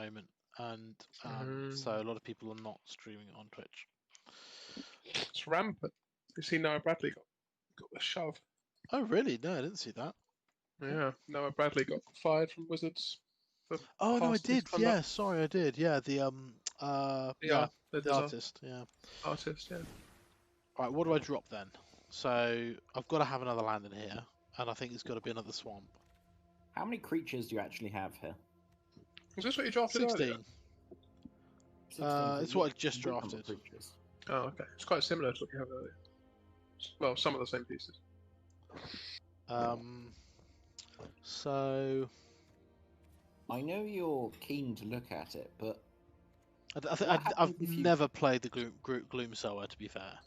moment, and so a lot of people are not streaming it on Twitch. It's rampant. You see Noah Bradley got the shove. Oh really? No, I didn't see that. Yeah, Noah Bradley got fired from Wizards. Oh no, I did. Yeah, sorry, I did. Yeah, the artist. Yeah. Artist. Yeah. All right, what do I drop then? So I've got to have another land in here, and I think it's got to be another swamp. How many creatures do you actually have here? Is this what you drafted 16. earlier? 16 It's what I just drafted. Creatures. Oh, okay. It's quite similar to what you have earlier. Well, some of the same pieces. So I know you're keen to look at it, but I've never played the Gloom Sower, to be fair.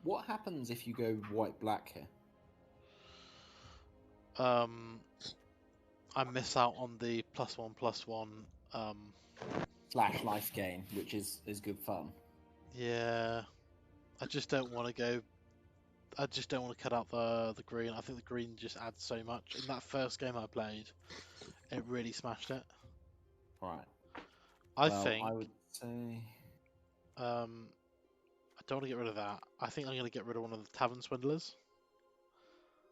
What happens if you go white-black here? I miss out on the +1/+1 Slash life gain, which is good fun. Yeah, I just don't want to go. I just don't want to cut out the green. I think the green just adds so much. In that first game I played, it really smashed it. Right. I think. I would say. I don't want to get rid of that. I think I'm going to get rid of one of the Tavern Swindlers.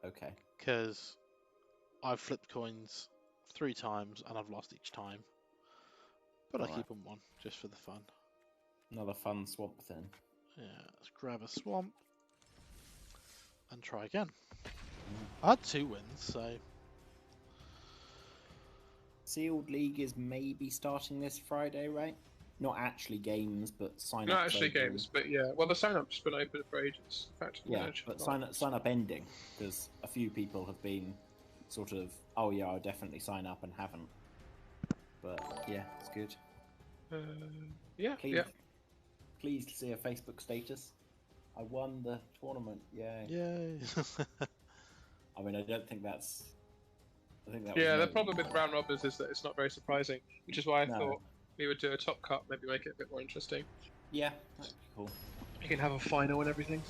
Okay. Because I've flipped coins 3 times and I've lost each time. But I keep on one just for the fun. Another fun swamp then. Yeah, let's grab a swamp and try again. I had 2 wins, so. Sealed League is maybe starting this Friday, right? Not actually games, but sign-up. Not actually games, but yeah. Well, the sign-up's been open for ages. In fact, yeah, but sign-up ending, because a few people have been sort of, oh yeah, I'll definitely sign up and haven't. But yeah, it's good. Yeah, Pleased to see a Facebook status. I won the tournament. Yay! Yay! I mean, I don't think that's. I think that. Yeah, the problem with round robbers is that it's not very surprising, which is why I thought we would do a top cut, maybe make it a bit more interesting. Yeah, that'd be cool. You can have a final and everything.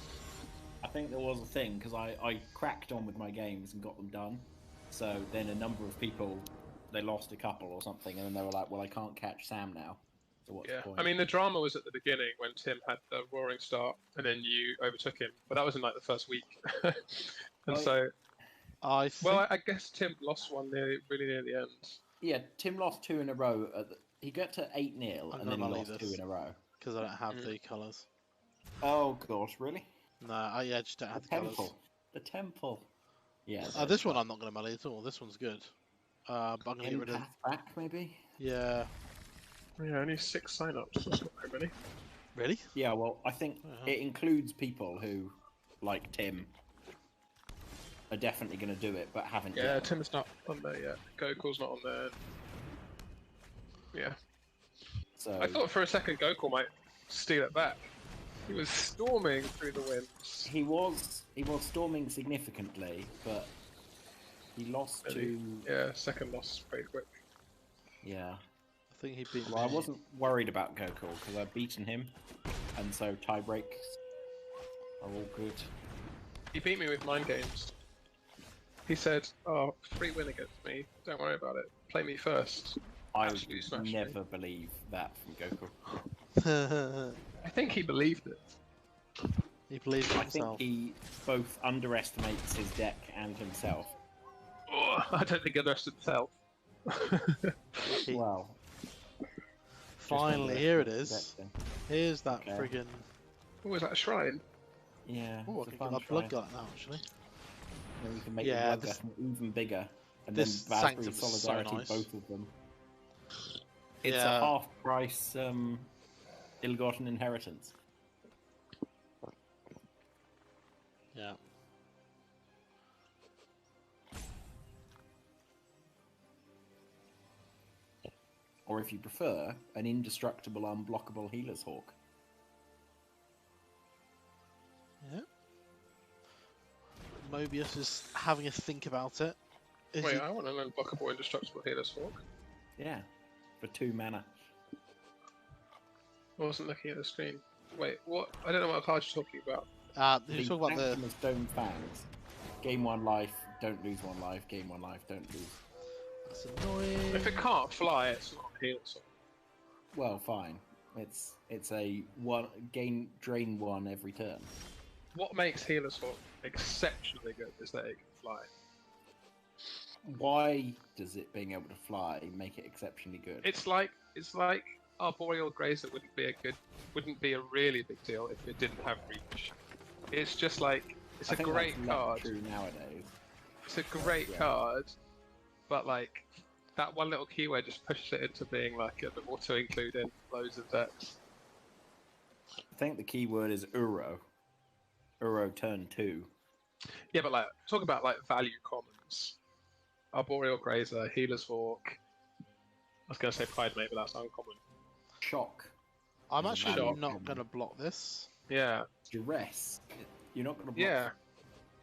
I think there was a thing because I cracked on with my games and got them done. So then a number of people, they lost a couple or something, and then they were like, "Well, I can't catch Sam now." So what's the point? I mean, the drama was at the beginning when Tim had the roaring start, and then you overtook him. But that was in like the first week, and I guess Tim lost one really near the end. Yeah, Tim lost 2 in a row. He got to 8-0 and then he lost 2 in a row. Because I don't have the colours. Oh gosh, really? No, I just don't have the colours. The temple. Yeah. This one I'm not going to melee at all. This one's good. But I'm going to get rid of. Back maybe. Yeah. Yeah, only 6 sign-ups. That's not very many. Really? Yeah. Well, I think it includes people who, like Tim, are definitely going to do it, but haven't yet. Yeah, Tim's not on there yet. Gokul's not on there. Yeah. So I thought for a second Gokul might steal it back. He was storming through the winds. He was storming significantly, but he lost to... Yeah, second loss pretty quick. Yeah. I think he beat me. Well, I wasn't worried about Gokul because I've beaten him, and so tie breaks are all good. He beat me with mind games. He said, "Oh, free win against me. Don't worry about it. Play me first." I would never believe that from Gokul. I think he believed it. He believed it himself. I think he both underestimates his deck and himself. Oh, I don't think he underestimates himself. Wow. Finally, here it is. Here's that friggin'... Oh, is that a shrine? Yeah. Oh, I can get that blood gut now, actually. And you can make the blood even bigger. And then Vasbury Solidarity, so nice. Both of them. It's a half-price ill-gotten inheritance. Yeah. Or if you prefer, an indestructible, unblockable Healer's Hawk. Yeah. Mobius is having a think about it. Wait, I want an unblockable, indestructible Healer's Hawk. Yeah, for 2 mana. I wasn't looking at the screen. Wait, what? I don't know what card you're talking about. You talk about the Stone Fangs. Gain 1 life, don't lose 1 life. Gain 1 life, don't lose. That's annoying. If it can't fly, it's not a Healer's Hawk. Well, fine. It's a drain one every turn. What makes Healer's Hawk exceptionally good is that it can fly. Why does it being able to fly make it exceptionally good? It's like Arboreal Grazer wouldn't be a really big deal if it didn't have reach. It's just like it's a great card. True nowadays. It's a great card, but like that one little keyword just pushes it into being like an auto include in loads of decks. I think the keyword is Uro. Uro turn 2. Yeah, but like talk about like value commons. Arboreal Grazer, Healer's Hawk. I was going to say Pridemate, but that's uncommon. Shock. I'm actually not going to block this. Yeah. Duress. You're not going to block. Yeah.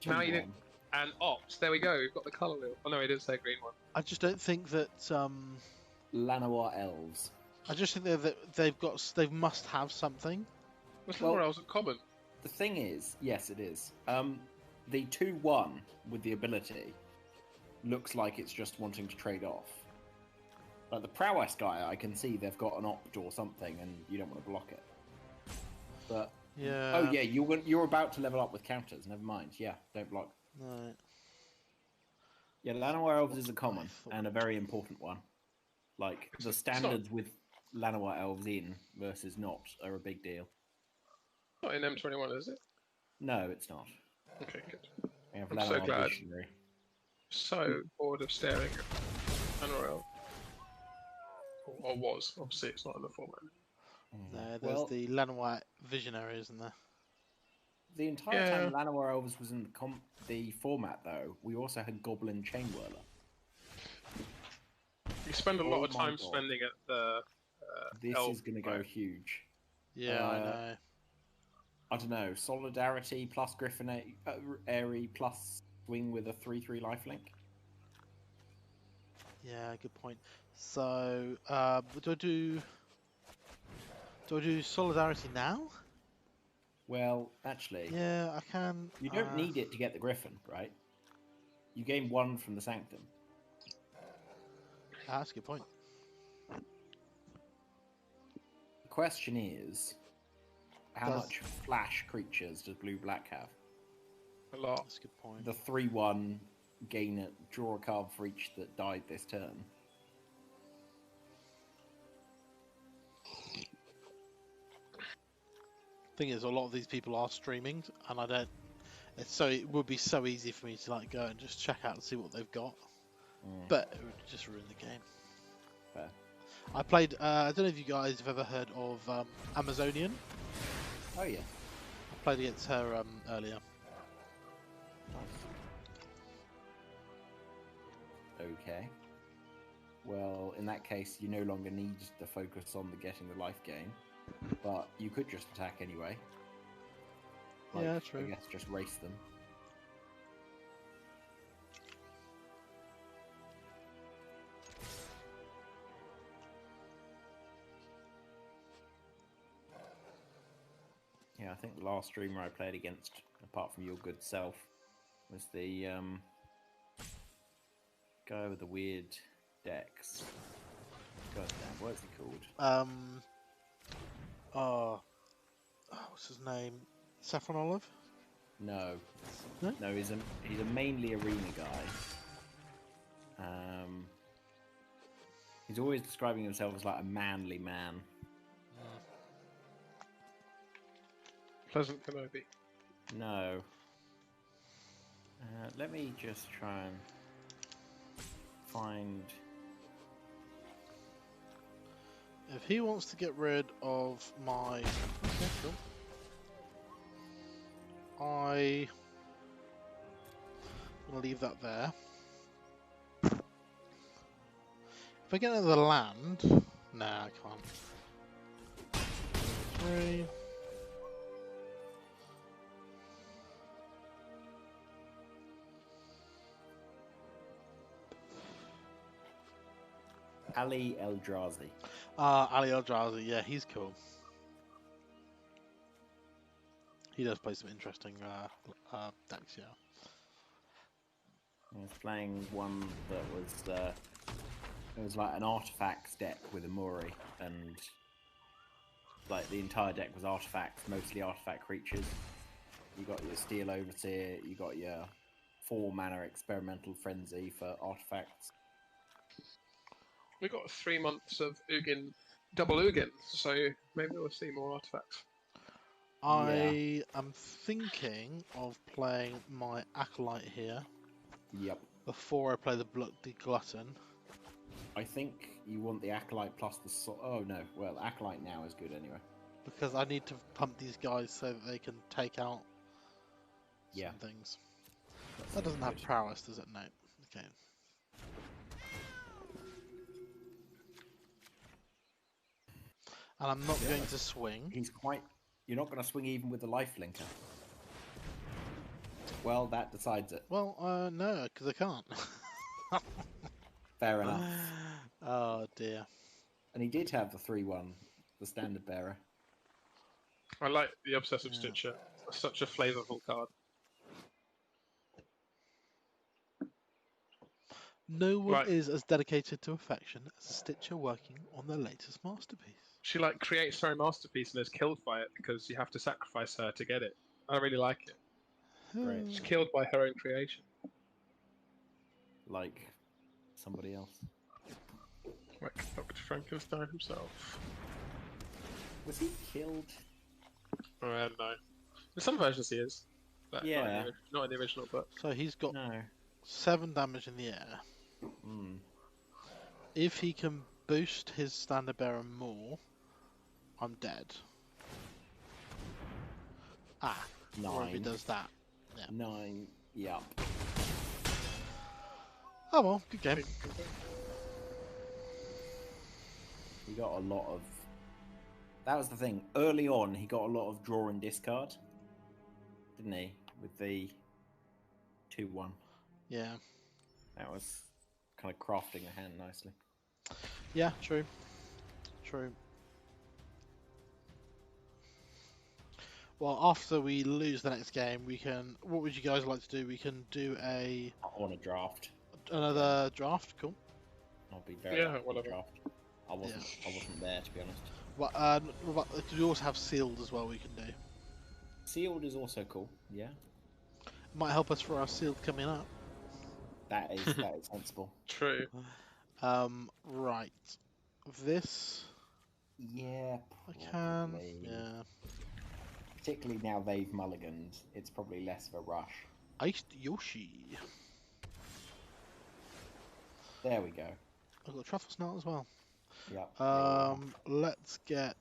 Now you did. And Ops. There we go. We've got the colour wheel. Oh no, he didn't say green one. I just don't think that. Llanowar Elves. I just think that they must have something. What's Llanowar Elves uncommon? The thing is, yes, it is. The 2/1 with the ability looks like it's just wanting to trade off. Like the prowess guy, I can see they've got an opt or something, and you don't want to block it. But yeah. Oh yeah, you're about to level up with counters. Never mind. Yeah, don't block. Right. Yeah, Llanowar Elves is a common and a very important one. Like the standards with Llanowar Elves in versus not are a big deal. Not in M21, is it? No, it's not. Okay, good. We have I'm Llanowar so glad. Visionary. So bored of staring at Llanowar. Or was. Obviously, it's not in the format. No, there's the Llanowar Visionary, isn't there? The entire time Llanowar Elves was in the format, though, we also had Goblin Chainwhirler. You spend a lot of time spending at the. This is going to go huge. Yeah, I know. I don't know. Solidarity plus Griffin Airy plus Swing with a 3/3 lifelink. Yeah, good point. So, do I do Solidarity now? Well, actually, yeah, I can. You don't need it to get the Griffin, right? You gain 1 from the Sanctum. That's a good point. The question is, how much flash creatures does blue-black have? A lot. That's a good point. The 3/1 gain it, draw a card for each that died this turn. Thing is, a lot of these people are streaming, and I don't. It would be so easy for me to like go and just check out and see what they've got, but it would just ruin the game. Fair. I played. I don't know if you guys have ever heard of Amazonian. Oh yeah. I played against her earlier. Okay. Well, in that case, you no longer need to focus on the getting the life gain, but you could just attack anyway. Like, yeah, true. I guess just race them. Yeah, I think the last streamer I played against, apart from your good self, was the guy with the weird decks. God damn, what is he called? What's his name? Saffron Olive? No. No? No, he's a mainly arena guy. He's always describing himself as like a manly man. Pleasant Kenobi. No. Let me just try and find. If he wants to get rid of my... Okay, cool. I'm going to leave that there. If I get another land... Nah, I can't. 3... Ali Eldrazi. Ali Eldrazi, yeah, he's cool. He does play some interesting decks, yeah. I was playing one that was It was like an artifacts deck with a Mori, and like the entire deck was artifacts, mostly artifact creatures. You got your Steel Overseer, you got your 4-mana Experimental Frenzy for artifacts. We got 3 months of Ugin, double Ugin, so maybe we'll see more artifacts. I am thinking of playing my Acolyte here. Yep. Before I play the Glutton. I think you want the Acolyte plus the... Oh, no. Well, Acolyte now is good anyway. Because I need to pump these guys so that they can take out some things. That doesn't have prowess, does it? No. Okay. And I'm not going to swing. He's quite... You're not going to swing even with the lifelinker. Well, that decides it. Well, no, because I can't. Fair enough. Oh, dear. And he did have the 3-1, the standard bearer. I like the Obsessive Stitcher. Such a flavourful card. No one is as dedicated to affection as a Stitcher working on their latest masterpiece. She creates her own masterpiece and is killed by it because you have to sacrifice her to get it. I really like it. Great. She's killed by her own creation. Like somebody else. Like Dr. Frankenstein himself. Was he killed? Oh, I don't know. In some versions he is. But not in the original book. So he's got 7 damage in the air. Mm. If he can boost his standard bearer more, I'm dead. Ah, 9. or if he does that. Yeah. 9, yep. Oh well, good game. He got a lot of... That was the thing. Early on, he got a lot of draw and discard. Didn't he? With the 2-1. Yeah. That was kind of crafting the hand nicely. Yeah, true. True. Well, after we lose the next game, we can... What would you guys like to do? We can do I want a draft. Another draft? Cool. I'll be very happy with draft. I wasn't there, to be honest. Well, we also have sealed as well we can do. Sealed is also cool, yeah. Might help us for our sealed coming up. That is sensible. True. Right. This... Yeah, probably. I can, yeah. Particularly now they've mulliganed, it's probably less of a rush. Iced Yoshi. There we go. I've got Truffle Snout as well. Yep. Let's get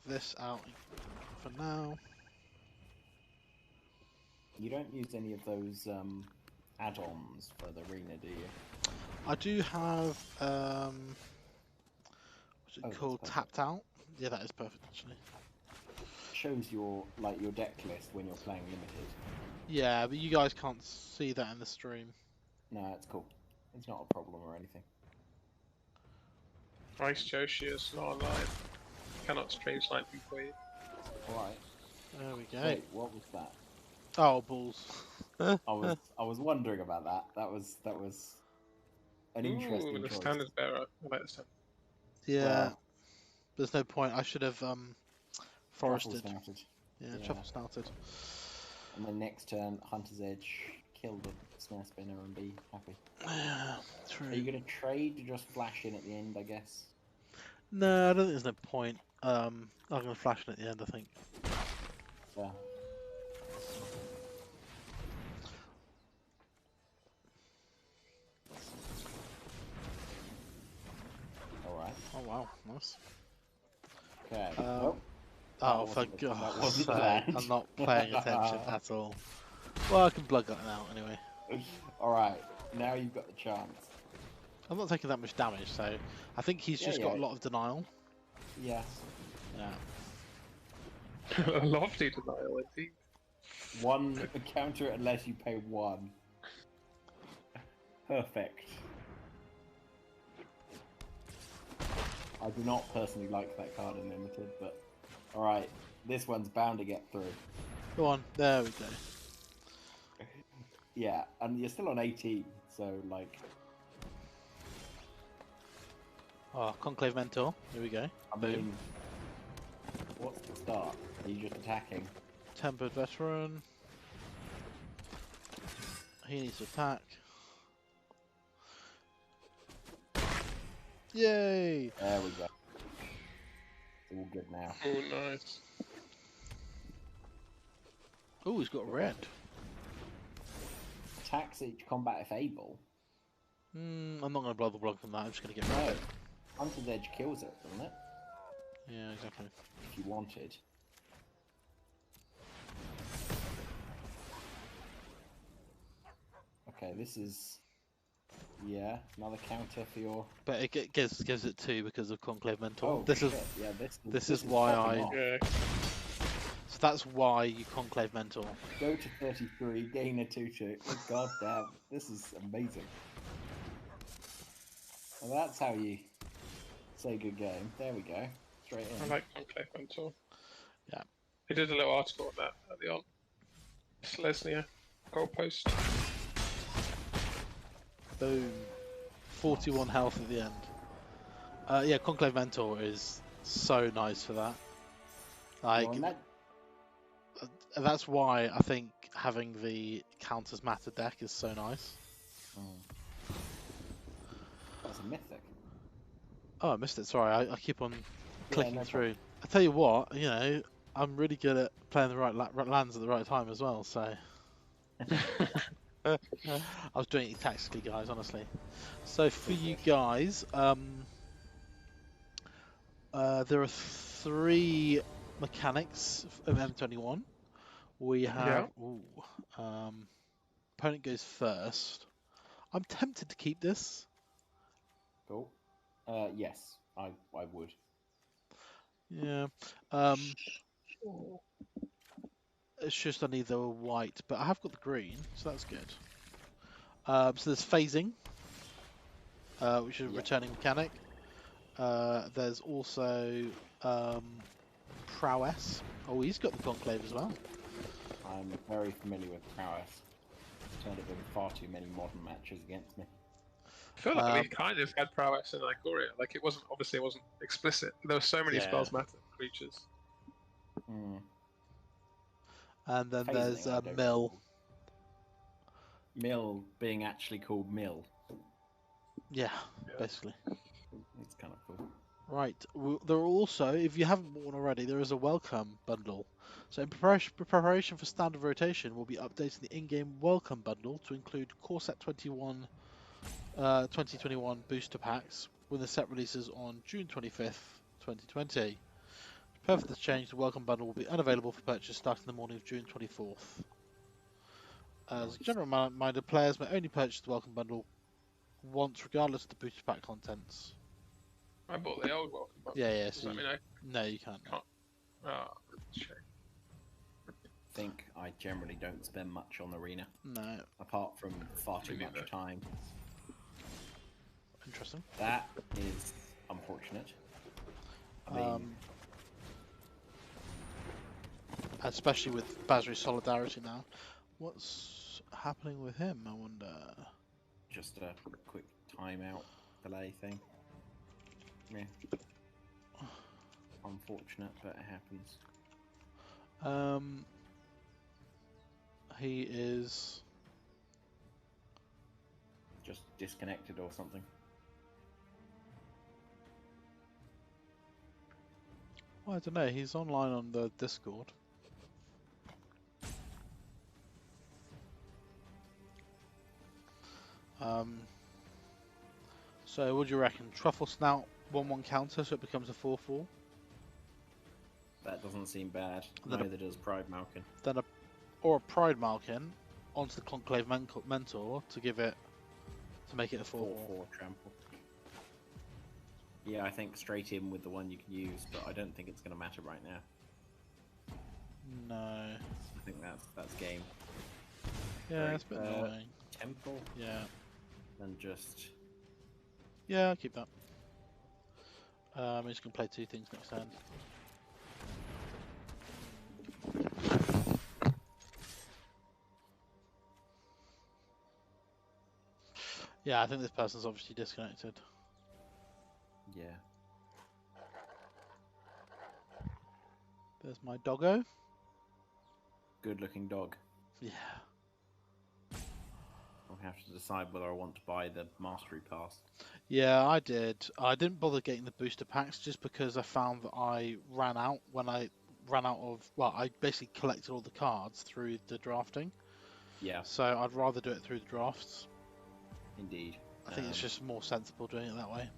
this out for now. You don't use any of those add-ons for the arena, do you? I do have what's it called? Tapped Out. Yeah, that is perfect actually. Shows your deck list when you're playing limited. Yeah, but you guys can't see that in the stream. No, it's cool. It's not a problem or anything. Iced Yoshi is not online. Cannot stream slightly for you. Alright. There we go. Wait, what was that? Oh, balls. I was wondering about that. That was an interesting the choice. standard bearer. I like this one. Yeah. Well, there's no point. I should have forested. Yeah, Yeah. Truffle Snouted. And then next turn, Hunter's Edge, kill the Snare Spinner and be happy. Yeah, true. Are you going to trade to just flash in at the end, I guess? No, I don't think there's no point. I'm going to flash in at the end, I think. Yeah. Alright. Oh wow, nice. Okay. Oh, for God's sake, I'm not paying attention at all. Well, I can plug that out anyway. Alright, now you've got the chance. I'm not taking that much damage, so I think he's just got a lot of denial. Yes. Yeah. A lofty denial, indeed. One counter it unless you pay 1. Perfect. I do not personally like that card in Limited, but alright, this one's bound to get through. Go on, there we go. Yeah, and you're still on 18, so like... Oh, Conclave Mentor. Here we go. I mean, what's the start? Are you just attacking? Tempered Veteran. He needs to attack. Yay! There we go. All good now. Oh, nice. Oh, he's got red. Attacks each combat if able. I'm not going to blow the block from that. I'm just going to get rid of it. Hunter's Edge kills it, doesn't it? Yeah, exactly. If you wanted. Okay, this is... Yeah, another counter for your... But it gives it 2 because of Conclave Mentor. Oh, this shit. is Yeah, this is why Yeah. So that's why you Conclave Mentor. Go to 33, gain a 2-2. God damn, this is amazing. And that's how you say good game. There we go. Straight in. I like Conclave Mentor. Yeah. He did a little article on that at the on. Slesnia goalpost. Boom. 41 health at the end. Yeah, Conclave Mentor is so nice for that. Like, Well, that's why I think having the counters matter deck is so nice. That's a mythic. Oh, I missed it. Sorry, I keep on clicking no through. I tell you what, you know, I'm really good at playing the right lands at the right time as well. So I was doing it tactically, guys. Honestly. So for you guys, there are 3 mechanics of M21. We have opponent goes first. I'm tempted to keep this. Cool. Yes, I would. Yeah. It's just I need the white, but I have got the green, so that's good. So there's phasing, which is a returning mechanic. There's also prowess. Oh, he's got the conclave as well. I'm very familiar with prowess. Turned up in far too many modern matches against me. I feel like we kind of had prowess in Ikoria. Like it wasn't explicit. There were so many spells matter creatures. And then Phasing, there's mill. Mill being actually called mill. Yeah, basically. It's kind of cool. Right. There are also, if you haven't bought one already, there is a welcome bundle. So in preparation for standard rotation, we'll be updating the in-game welcome bundle to include Core Set 2021 booster packs when the set releases on June 25th, 2020. To prepare for this change, the welcome bundle will be unavailable for purchase starting the morning of June 24th. As a general reminder, players may only purchase the welcome bundle once, regardless of the booster pack contents. I bought the old welcome bundle. Yeah. Does that mean no, you can't. Oh, shame. I think I generally don't spend much on Arena. No. Apart from far too much time. Interesting. That is unfortunate. I mean, especially with Basri's Solidarity now. What's happening with him, I wonder? Just a quick timeout delay thing. Yeah. Unfortunate, but it happens. He is just disconnected or something. Well, I don't know. He's online on the Discord. So what do you reckon? Truffle Snout 1/1 counter, so it becomes a 4/4. That doesn't seem bad. Neither does Pride Malkin. Or a Pride Malkin onto the Conclave Mentor to make it a 4/4 trample. Yeah, I think straight in with the one you can use, but I don't think it's going to matter right now. No. I think that's game. Yeah, it's a bit annoying. Temple. Yeah. And just. Yeah, I'll keep that. I'm just going to play 2 things next turn. Yeah, I think this person's obviously disconnected. Yeah. There's my doggo. Good looking dog. Yeah. I'll have to decide whether I want to buy the Mastery Pass. Yeah, I did. I didn't bother getting the booster packs just because I found that I ran out when I ran out of... Well, I basically collected all the cards through the drafting. Yeah. So I'd rather do it through the drafts. Indeed. I think it's just more sensible doing it that way.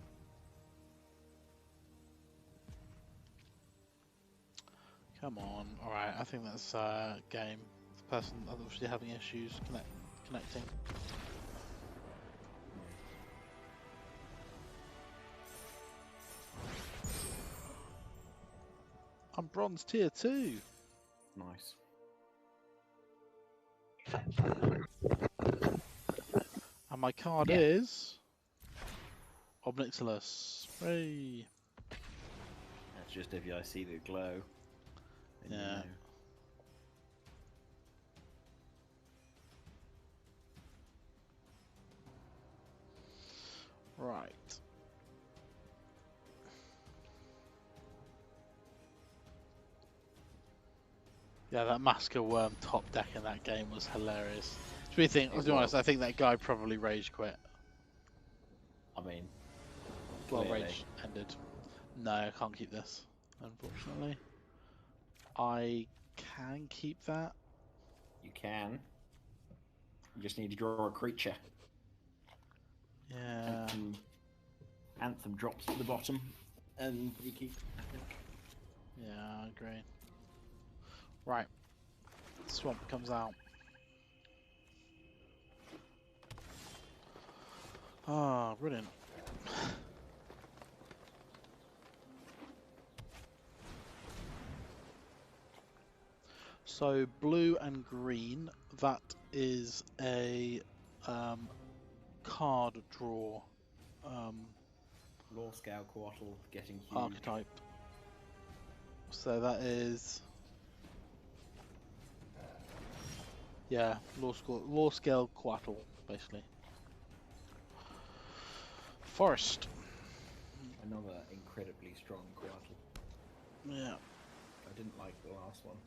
Come on. Alright, I think that's game. The person obviously having issues connecting. I'm bronze tier 2. Nice. And my card is Obnixilis. Hooray! That's just if I see the glow. Yeah. You know. Right. Yeah, that Masker Worm top deck in that game was hilarious. To be honest, I think that guy probably rage quit. I mean, well, clearly. rage ended. No, I can't keep this, unfortunately. I can keep that. You can. You just need to draw a creature. Yeah. Anthem drops to the bottom, and you keep. I think. Yeah, I agree. Right. Swamp comes out. Ah, brilliant. So blue and green, that is a card draw Law Scale Coatl getting huge. archetype. So that is, yeah, law scale Coatl, basically. Forest. Another incredibly strong Coatl. Yeah. I didn't like the last one,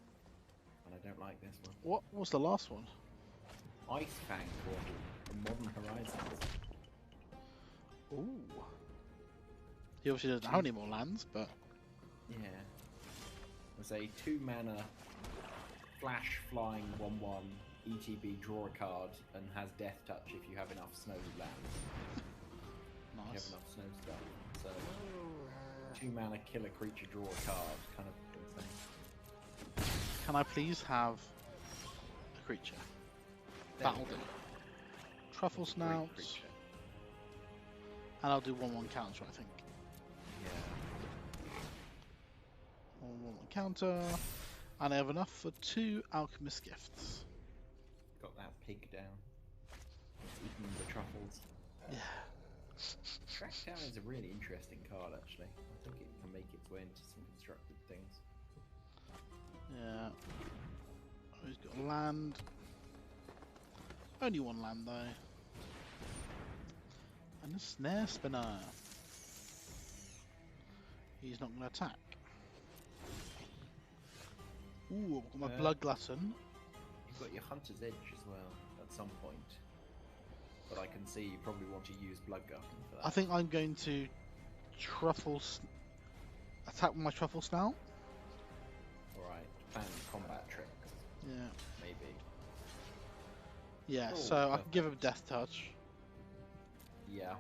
and I don't like this one. What was the last one? Ice Fang Coatl from Modern Horizons. Ooh. He obviously doesn't have any more lands, but... Yeah. It was a 2-mana flash flying 1/1 ETB draw a card and has Death Touch if you have enough snow lands. Nice. You have enough snow stuff. So 2-mana kill a creature, draw a card, kind of insane. Can I please have a creature? That'll do. Truffle Snouts. And I'll do 1/1 counter, I think. Yeah. 1/1 counter. And I have enough for 2 Alchemist Gifts. Got that pig down. Eating the truffles. Yeah. Trackdown is a really interesting card, actually. I think it can make its way into some constructed things. Yeah. Oh, he's got a land. Only 1 land, though. And a Snare Spinner. He's not going to attack. Ooh, I've got my Blood Glutton. You've got your Hunter's Edge as well, at some point. But I can see you probably want to use Blood Glutton for that. I think I'm going to attack with my Truffle Snout. Alright, plan combat tricks. Yeah. Maybe. Yeah, Oh, so I can give him Death Touch. Yeah.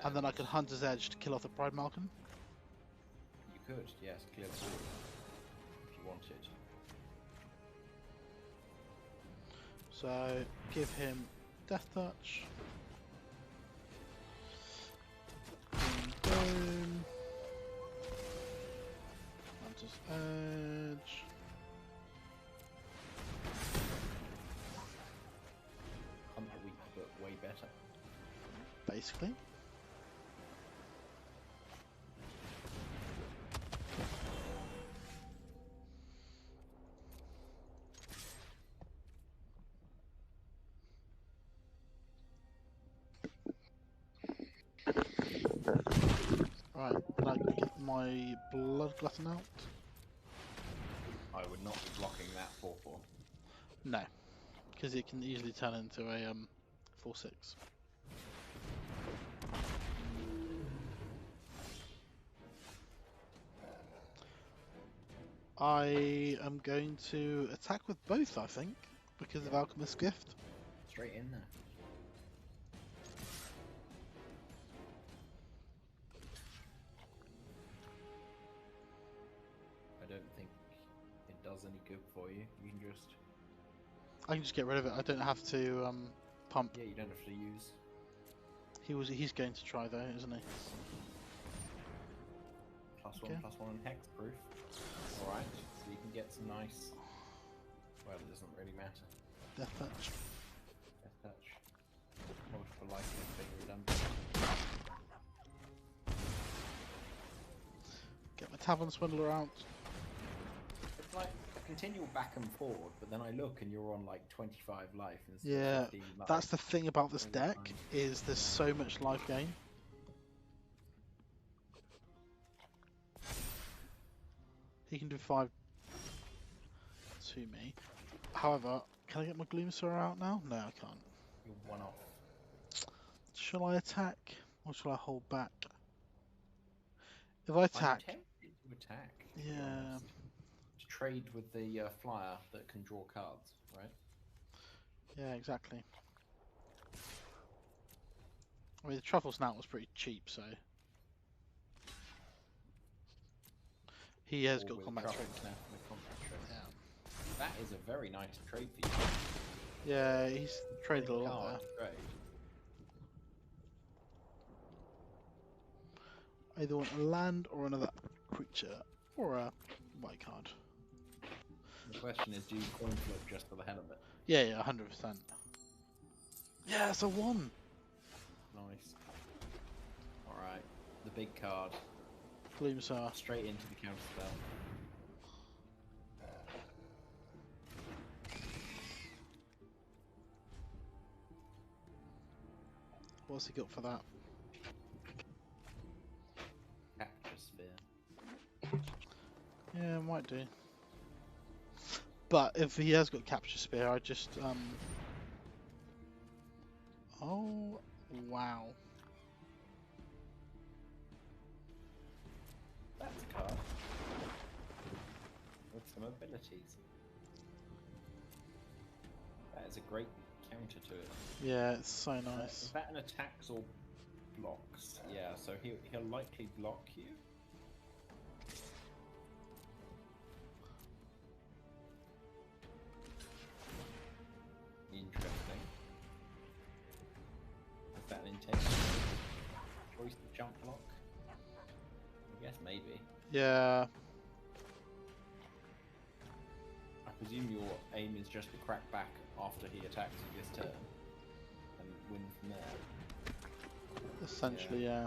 And then I can Hunter's Edge to kill off the Pride Malkin. You could, yes, clear the board. If you wanted. So, give him Death Touch. Boom. Hunter's Edge. Hunter weak, but way better. Basically. Right, and I can get my Blood Glutton out. I would not be blocking that 4/4. No, because it can easily turn into a 4/6. I am going to attack with both, I think, because of Alchemist's Gift. Straight in there. I don't think it does any good for you. You can just... I can just get rid of it. I don't have to pump. Yeah, you don't have to use. He's going to try though, isn't he? +1/+1 and hexproof. Alright, so you can get some nice... Well, it doesn't really matter. Death Touch. Death touch. Multiple life being redundant. Get my Tavern Swindler out. It's like a continual back and forward, but then I look and you're on like 25 life instead Yeah, of 15 life. that's the thing about this Really deck, fine. is there's so much life gain. He can do 5 to me. However, can I get my Gloomsaur out now? No, I can't. You're one off. Shall I attack or shall I hold back? If I attack, I'm tempted to attack. To be yeah, honest. To trade with the flyer that can draw cards, right? yeah, exactly. I mean, the Truffle Snout was pretty cheap, so he has Or got with combat Truffle trick. Snap and a combat trick. Yeah, That is a very nice trade for you. yeah, he's traded a lot Card there. to trade. Either want a land or another creature or a white card. The question is, do you coin flip just for the hell of it? Yeah, yeah, 100%. Yeah, it's a 1. Nice. Alright, the big card. Gloomsaur. Straight into the counter spell. What's he got for that? Capture sphere. Yeah, might do. But if he has got Capture Spear, I just oh wow. That's a card. With some abilities. That is a great counter to it. Yeah, it's so nice. Is that an attacks or blocks? Yeah, so he'll likely block you. Interesting. Is that an intentional choice to jump block? I guess maybe. Yeah, I presume your aim is just to crack back after he attacks you this turn and win from there. essentially, yeah.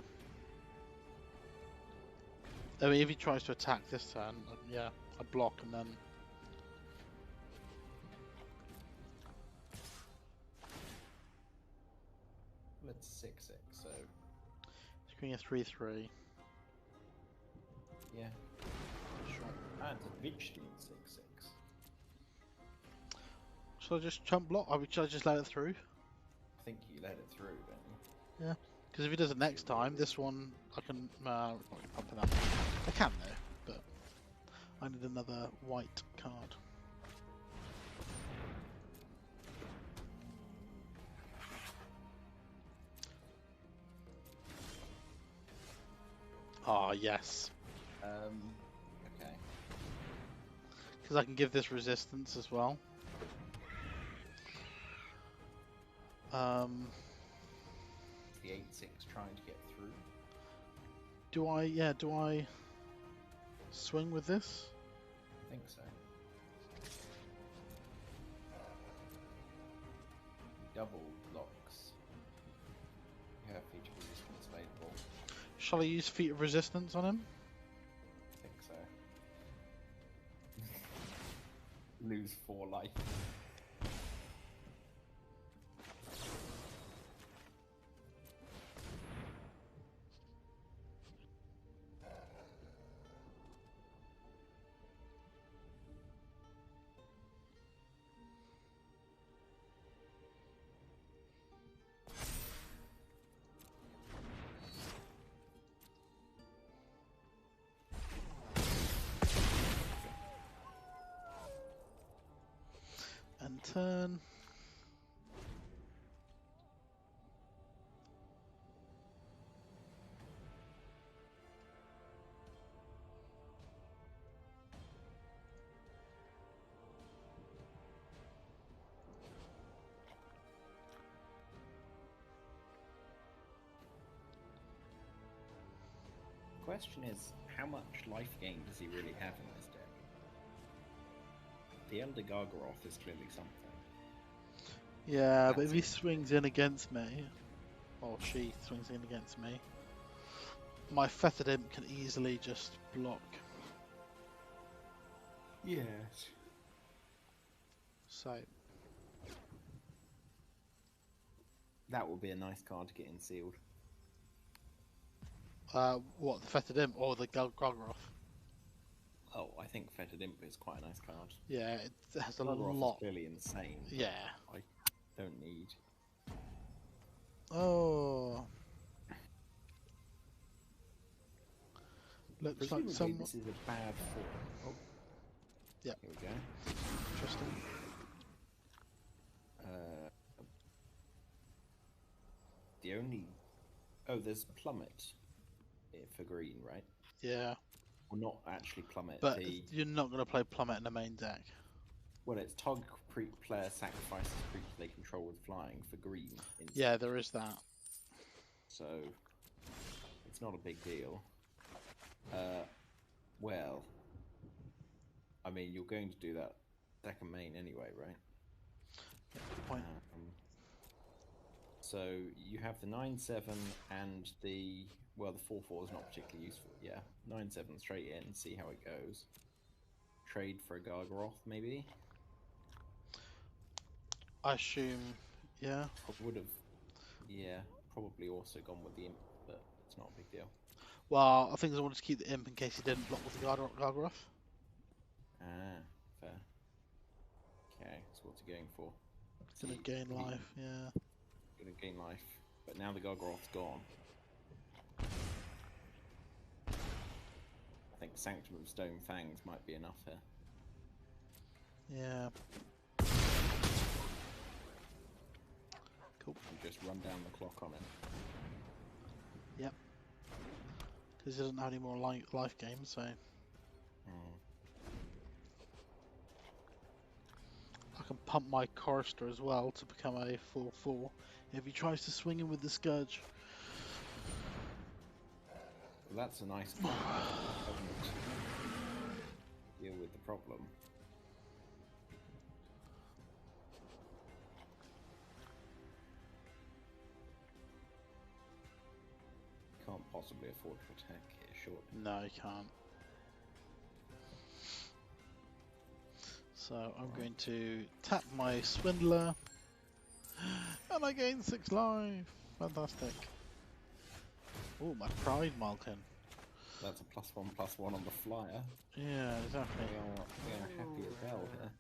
I mean, if he tries to attack this turn, yeah, I block and then. Let's 6/6, so Screen a 3/3. yeah. Sure. And it's a vigilant 6/6. Should I just chump block? Should I just let it through? I think you let it through, don't you? Because if he does it next time, this one I can not gonna pump it up. I can though, but I need another white card. Ah, yes. Okay. Because I can give this resistance as well. The 8/6 trying to get through. Do I swing with this? I think so. Double blocks. You have feature resistance available. Shall I use Feet of Resistance on him? I think so. Lose 4 life. turn. Question is, how much life gain does he really have in this deck? The Elder Gargaroth is clearly something. Yeah, but if he swings in against me, or she swings in against me, my Feathered Imp can easily just block. Yes. So that would be a nice card to get in sealed. What, the Feathered Imp or the Gargaroth? Oh, I think Feathered Imp is quite a nice card. Yeah, it has a Gargaroth lot. Is clearly insane. Yeah. I don't need. Oh. Looks Presumably like someone. This is a bad form. Oh. Yeah. Here we go. Interesting. The only. Oh, there's Plummet for green, right? Yeah. Well, not actually Plummet. But you're not going to play Plummet in the main deck. Well, it's Tog player sacrifices creatures they control with flying for green. Yeah, there is that. So, it's not a big deal. Well, I mean, you're going to do that second main anyway, right? Yeah, good point. So, you have the 9/7 and the... Well, the 4/4 is not particularly useful. Yeah, 9/7 straight in, see how it goes. Trade for a Gargaroth, maybe? I assume, yeah. I would have, yeah, probably also gone with the Imp, but it's not a big deal. Well, I think I wanted to keep the Imp in case he didn't block with the Gargaroth. Ah, fair. Okay, so what's he going for? It's gonna gain life, yeah. Gonna gain life, but now the Gargaroth's gone. I think Sanctum of Stone Fangs might be enough here. Yeah. Cool. And just run down the clock on it. Yep. Because he doesn't have any more life games, so... I can pump my Chorister as well to become a 4/4 if he tries to swing in with the Scourge. Well, that's a nice card. Deal with the problem. Can't possibly afford to attack here, short. No, you can't. So I'm going to tap my Swindler, and I gain 6 life. Fantastic. Oh, my Pride Malkin. That's a +1/+1 on the flyer. Yeah, exactly. We are happy as hell here.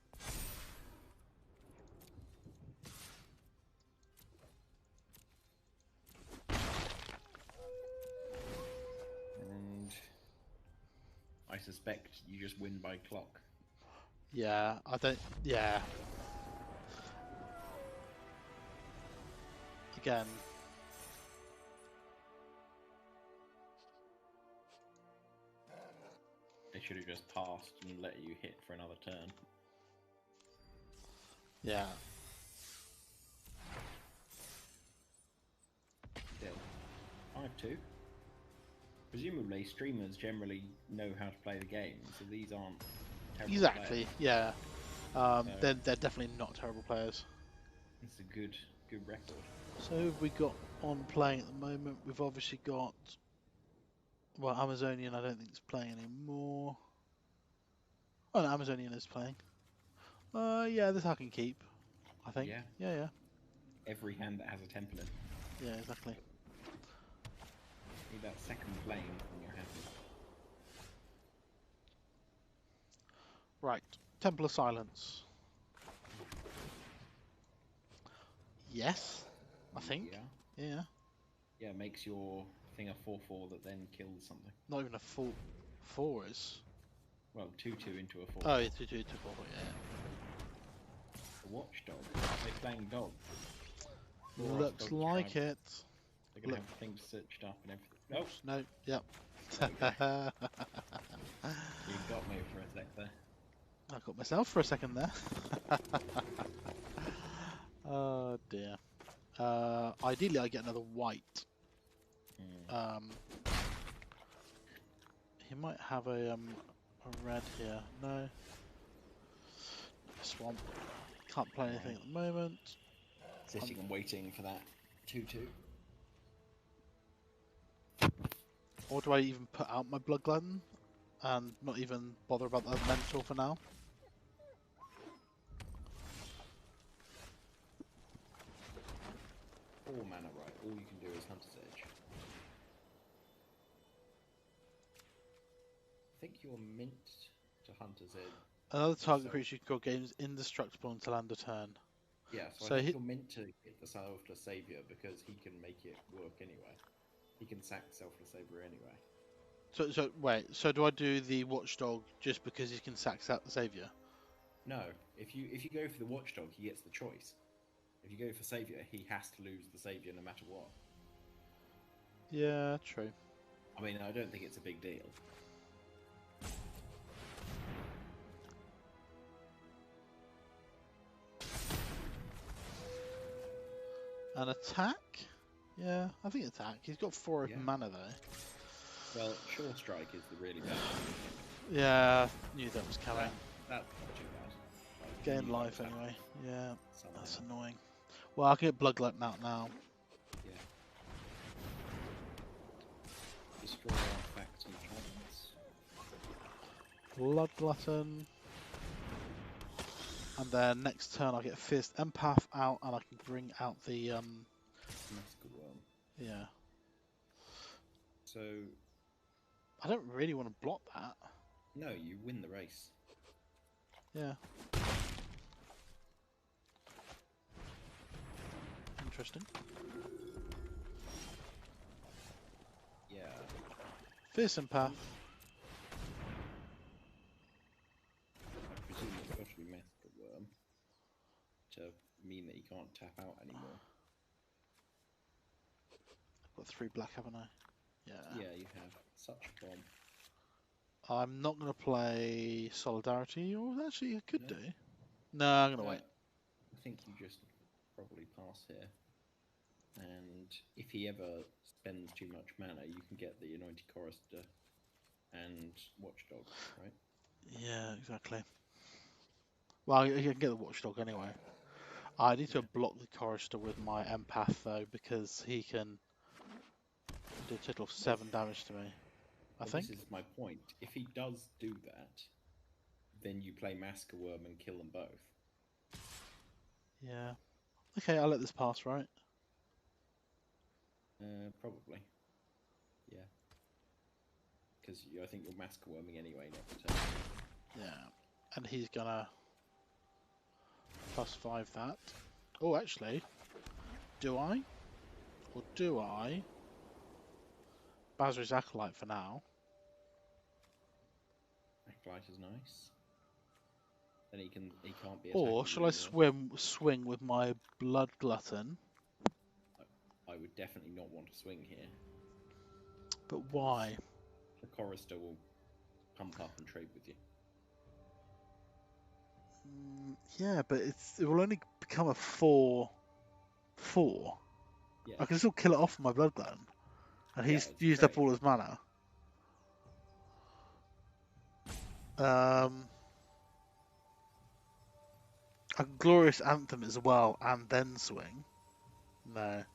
And I suspect you just win by clock. Yeah, I don't. Yeah. Again. They should have just passed and let you hit for another turn. Yeah. Still. 5-2. Presumably, streamers generally know how to play the game, so these aren't terrible Exactly. players. Yeah. So they're definitely not terrible players. it's a good record. So who have we got on playing at the moment? We've obviously got. Well, Amazonian, I don't think is playing anymore. Oh, no, Amazonian is playing. Yeah, this I can keep. I think. Yeah. Yeah. Every hand that has a template. Yeah, exactly. Need that second plane when you're happy. Right, Temple of Silence. Yes, I think. Yeah. Yeah, makes your thing a 4/4 that then kills something. Not even a full 4 is. Well, 2/2 into a 4. Oh, yeah, 2/2 to 4, yeah. A watchdog? Are they playing dog? Looks like it. They're going to have things searched up and everything. Nope. No, yep. You got me for a sec there. I got myself for a second there. Oh dear. Ideally I get another white. He might have a red here. No. Swamp. Can't play anything at the moment. Sitting and waiting for that 2-2. Or do I even put out my Blood Glutton and not even bother about the mental for now? 4 mana, right? All you can do is Hunter's Edge. I think you're mint to Hunter's Edge. Another target creature you can call games indestructible until end of turn. Yeah, so I think you're meant to hit the Selfless Savior because he can make it work anyway. He can sack Selfless Savior anyway. So wait, so do I do the Watchdog just because he can sack the Savior? No, if you go for the Watchdog, he gets the choice. If you go for Savior, he has to lose the Savior no matter what. Yeah, true. I mean, I don't think it's a big deal. An attack? Yeah, I think attack. He's got 4 mana though. Well, Short Strike is the really bad one. Yeah, knew that was coming. That's not too bad. Gain life anyway. Yeah, that's annoying. Well, I can get Blood Glutton out now. Yeah. Destroy artifacts and enchantments. Blood Glutton. And then next turn I get Fierce Empath out and I can bring out the Masker Worm. Yeah. So I don't really want to block that. No, you win the race. Yeah. Interesting. Yeah. Fierce Empath. I presume it's got to be Masker Worm to mean that you can't tap out anymore. I've got 3 black, haven't I? Yeah. Yeah, you have. Such a bomb. I'm not going to play Solidarity, or actually I could do. No, I'm going to wait. I think you just probably pass here. And if he ever spends too much mana, you can get the Anointed Chorister and Watchdog, right? Yeah, exactly. Well, I can get the Watchdog anyway. I need to block the Chorister with my Empath though, because he can do a total of 7 damage to me. I think. This is my point. If he does do that, then you play Masker Worm and kill them both. Yeah. Okay, I'll let this pass, right? Probably. Yeah. Because I think you're Masker Worming anyway next turn. Yeah. And he's gonna +5 that. Oh, actually, do I? Or do I? Basri's Acolyte for now. Acolyte is nice. Then he can't be. Or shall I swing with my Blood Glutton? I would definitely not want to swing here. But why? The Chorister will pump up and trade with you. Yeah, but it will only become a 4/4. Yeah. I can still kill it off with my Blood Glutton. And he's used up all his mana. A Glorious Anthem as well, and then swing. No.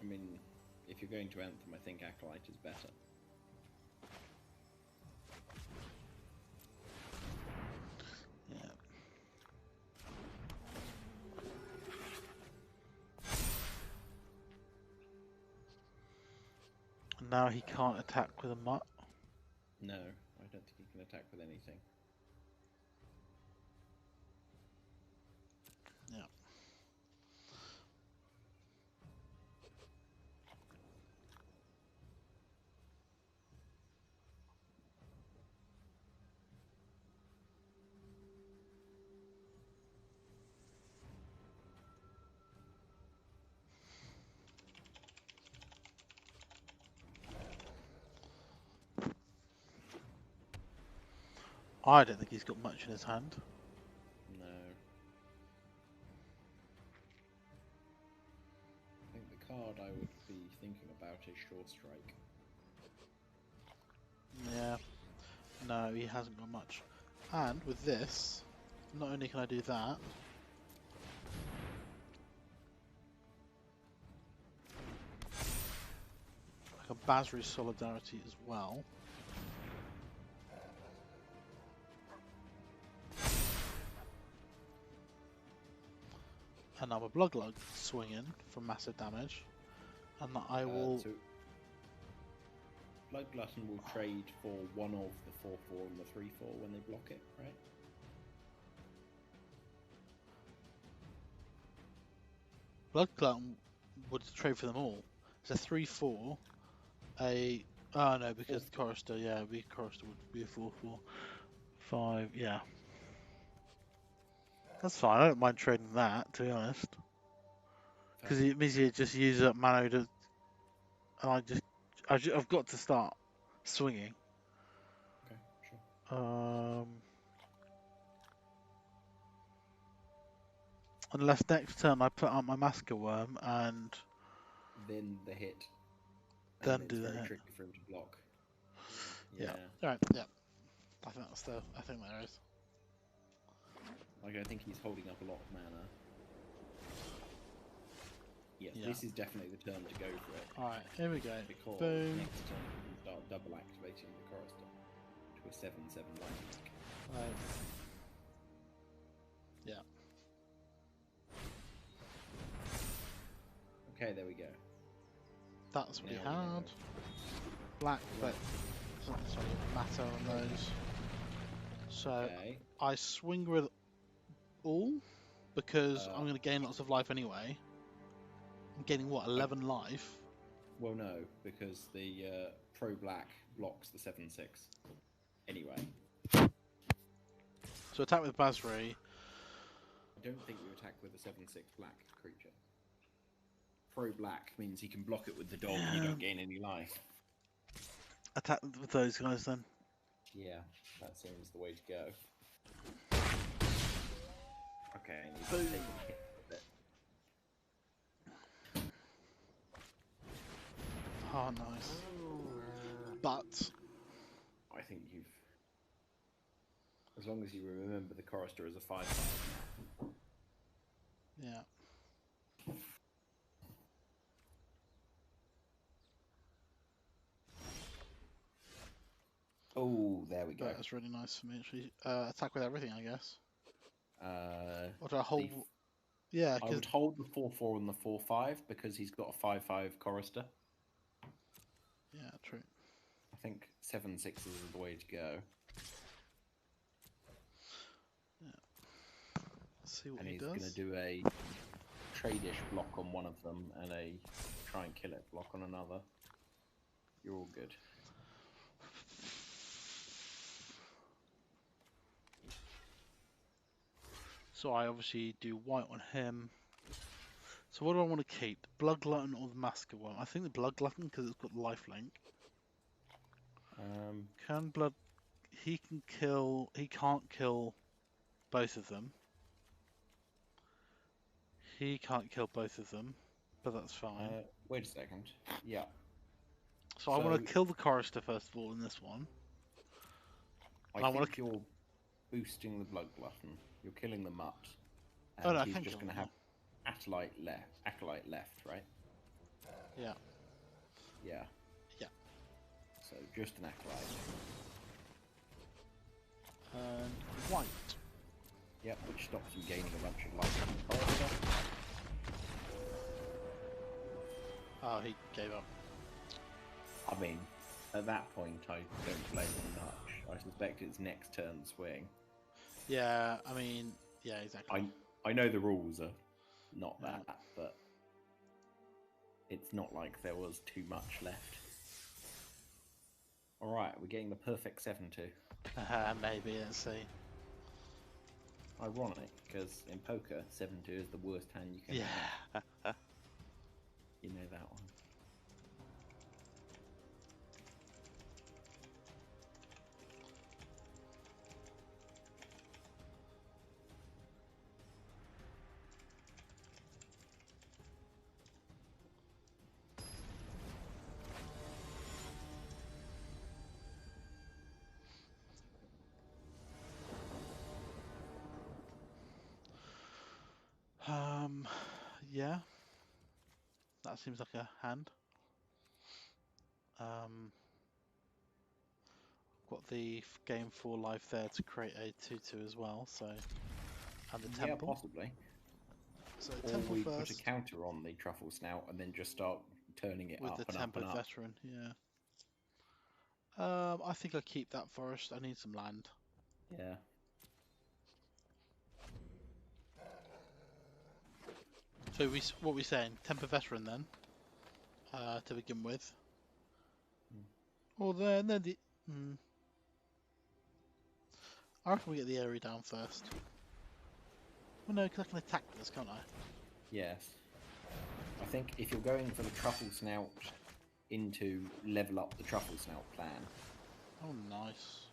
I mean, if you're going to Anthem, I think Acolyte is better. Yeah. Now he can't attack with a mutt. No, I don't think he can attack with anything. Yeah. I don't think he's got much in his hand. No. I think the card I would be thinking about is Shore Strike. Yeah. No, he hasn't got much. And with this, not only can I do that, I can Basri Solidarity as well. And I'm a Bloodlug swinging for massive damage. And that I will... So Blood Glutton will trade for one of the 4/4 and the 3/4 when they block it, right? Blood Glutton would trade for them all. It's a 3/4, a... Oh no, because the Chorister, yeah, Chorister would be a 4/4. 5, yeah. That's fine, I don't mind trading that, to be honest. Because it means you just use up mana to... And I've got to start swinging. Okay, sure. Unless next turn I put out my Masker Worm and... Then the hit. Then do the hit. It's very tricky for him to block. Yeah. Alright, yeah. I think that's the... I think there is. Like, I think he's holding up a lot of mana. Yes, Yeah. This is definitely the turn to go for it. Alright, here we go. Because Boom. next turn you can start double activating the Chorister to a 7/7 lifelink. Right. Yeah. Okay, there we go. That's what he Now had. Black, but doesn't sort of matter on those. So Okay. I swing with all because I'm going to gain lots of life anyway. I'm gaining what, 11 life? Well, no, because the pro black blocks the 7/6. Anyway. So attack with Basri. I don't think you attack with a 7/6 black creature. Pro black means he can block it with the dog and you don't gain any life. Attack with those guys then. Yeah, that seems the way to go. Okay, I need to take a hit with it. Oh, nice. But I think you've... As long as you remember the Chorister as a 5/5 now. yeah. Oh, there we go. That's really nice for me actually. Attack with everything, I guess. Or do I The hold? Yeah, I would hold the 4/4 and the 4/5 because he's got a 5/5 Chorister. yeah, true. I think 7/6 is the way to go. Yeah. Let's see what And he he's does. going to do a trade-ish block on one of them and a try and kill it block on another. You're all good. So I obviously do white on him. So what do I want to keep? The Blood Glutton or the Masker one? I think the Blood Glutton because it's got lifelink. Can Blood... He can kill... He can't kill both of them. He can't kill both of them, but that's fine. Wait a second. Yeah. So I want to kill the Chorister first of all in this one. I think you're boosting the Blood Glutton. You're killing the Mutt. And Oh, no, he's just going to have Acolyte left, right? Yeah. Yeah. Yeah. So just an Acolyte. And white. Yep, which stops you gaining a bunch of life from the Chorister. Oh, he gave up. I mean, at that point, I don't blame him much. I suspect it's next turn swing. Yeah, I mean, yeah, exactly. I know the rules are not that, but it's not like there was too much left. Alright, we're getting the perfect 7/2. Maybe, let's see. Ironic, because in poker, 7/2 is the worst hand you can have. Yeah. You know that one. Yeah. That seems like a hand. Got the game 4 life there to create a 2/2 as well, so... And the temple. Yeah, possibly. So or temple we first. put a counter on the truffle snout and then just start turning it with up the and up and tempered up. veteran, yeah. I think I'll keep that forest. I need some land. Yeah. So what are we saying? Temper veteran then, to begin with. Or then the. I reckon we get the area down first. Well, no, because I can attack this, can't I? Yes. I think if you're going for the truffle snout into level up the truffle snout plan. Oh, nice.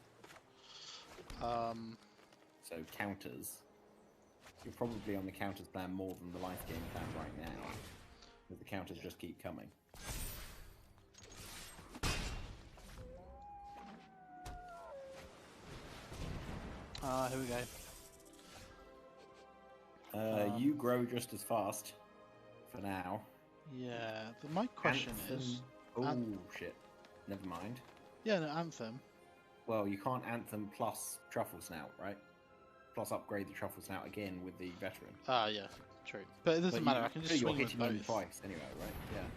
So counters. You're probably on the counters plan more than the life game plan right now. But the counters just keep coming. Here we go. You grow just as fast for now. Yeah, my question is... Oh, shit. Never mind. Yeah, no, Anthem. Well, you can't Anthem plus Truffle Snout, right? Plus upgrade the Truffle Snout again with the Veteran. Yeah, true. But it doesn't matter, I can just swing with both. You're hitting him twice anyway, right? Yeah.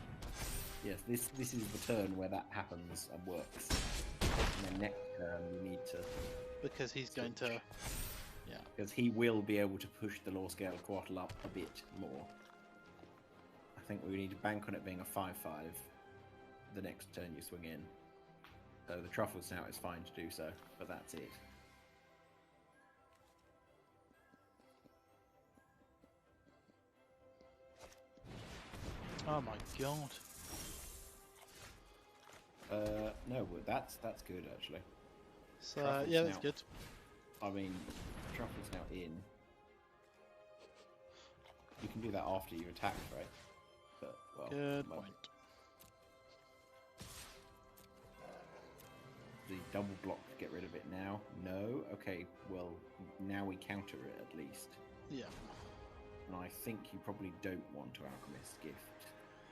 Yes, this is the turn where that happens and works. And then next turn you need to... Because he's going to... Yeah. Because he will be able to push the Law Scale Quartal up a bit more. I think we need to bank on it being a 5/5 the next turn you swing in. So the Truffle Snout is fine to do so, but that's it. Oh my god. No, but that's good actually. So Truffle yeah, Snout. that's good. I mean, Truffle Snout in. You can do that after you attack, right? But, well, Good point. The double block, get rid of it now. No? Okay, well, now we counter it at least. Yeah. And I think you probably don't want to Alchemist Gift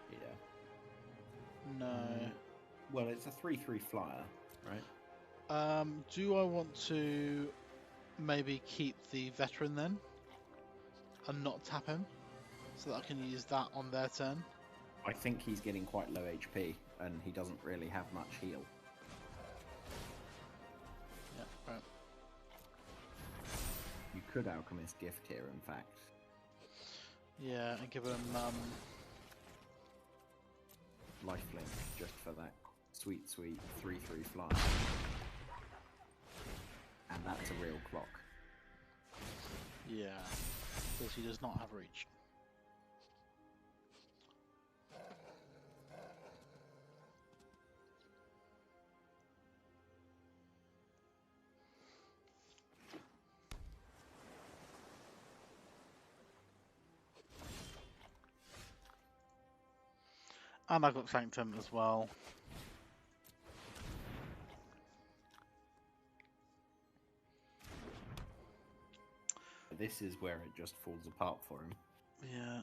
here. No. Well, it's a 3/3 flyer, right? Do I want to maybe keep the veteran then? And not tap him? So that I can use that on their turn? I think he's getting quite low HP, and he doesn't really have much heal. Yeah, right. You could Alchemist Gift here, in fact. Yeah, and give him Lifelink, just for that sweet 3/3 fly. And that's a real clock. yeah, because he does not have reach. And I got Sanctum as well. This is where it just falls apart for him. Yeah.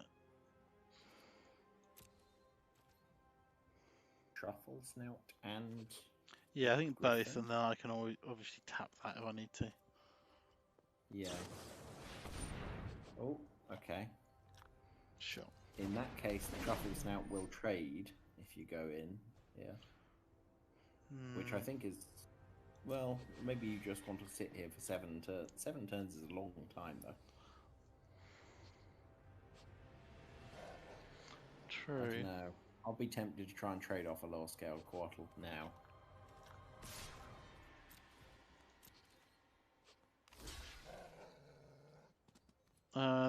Truffle Snout and... Yeah, I think Griffin. both, and then I can always obviously tap that if I need to. Yeah. Oh, okay. Sure. In that case, the Truffle Snout will trade if you go in, yeah. Which I think is... Well, maybe you just want to sit here for 7 turns. 7 turns is a long time, though. True. I don't know. I'll be tempted to try and trade off a lower scale Quartal now.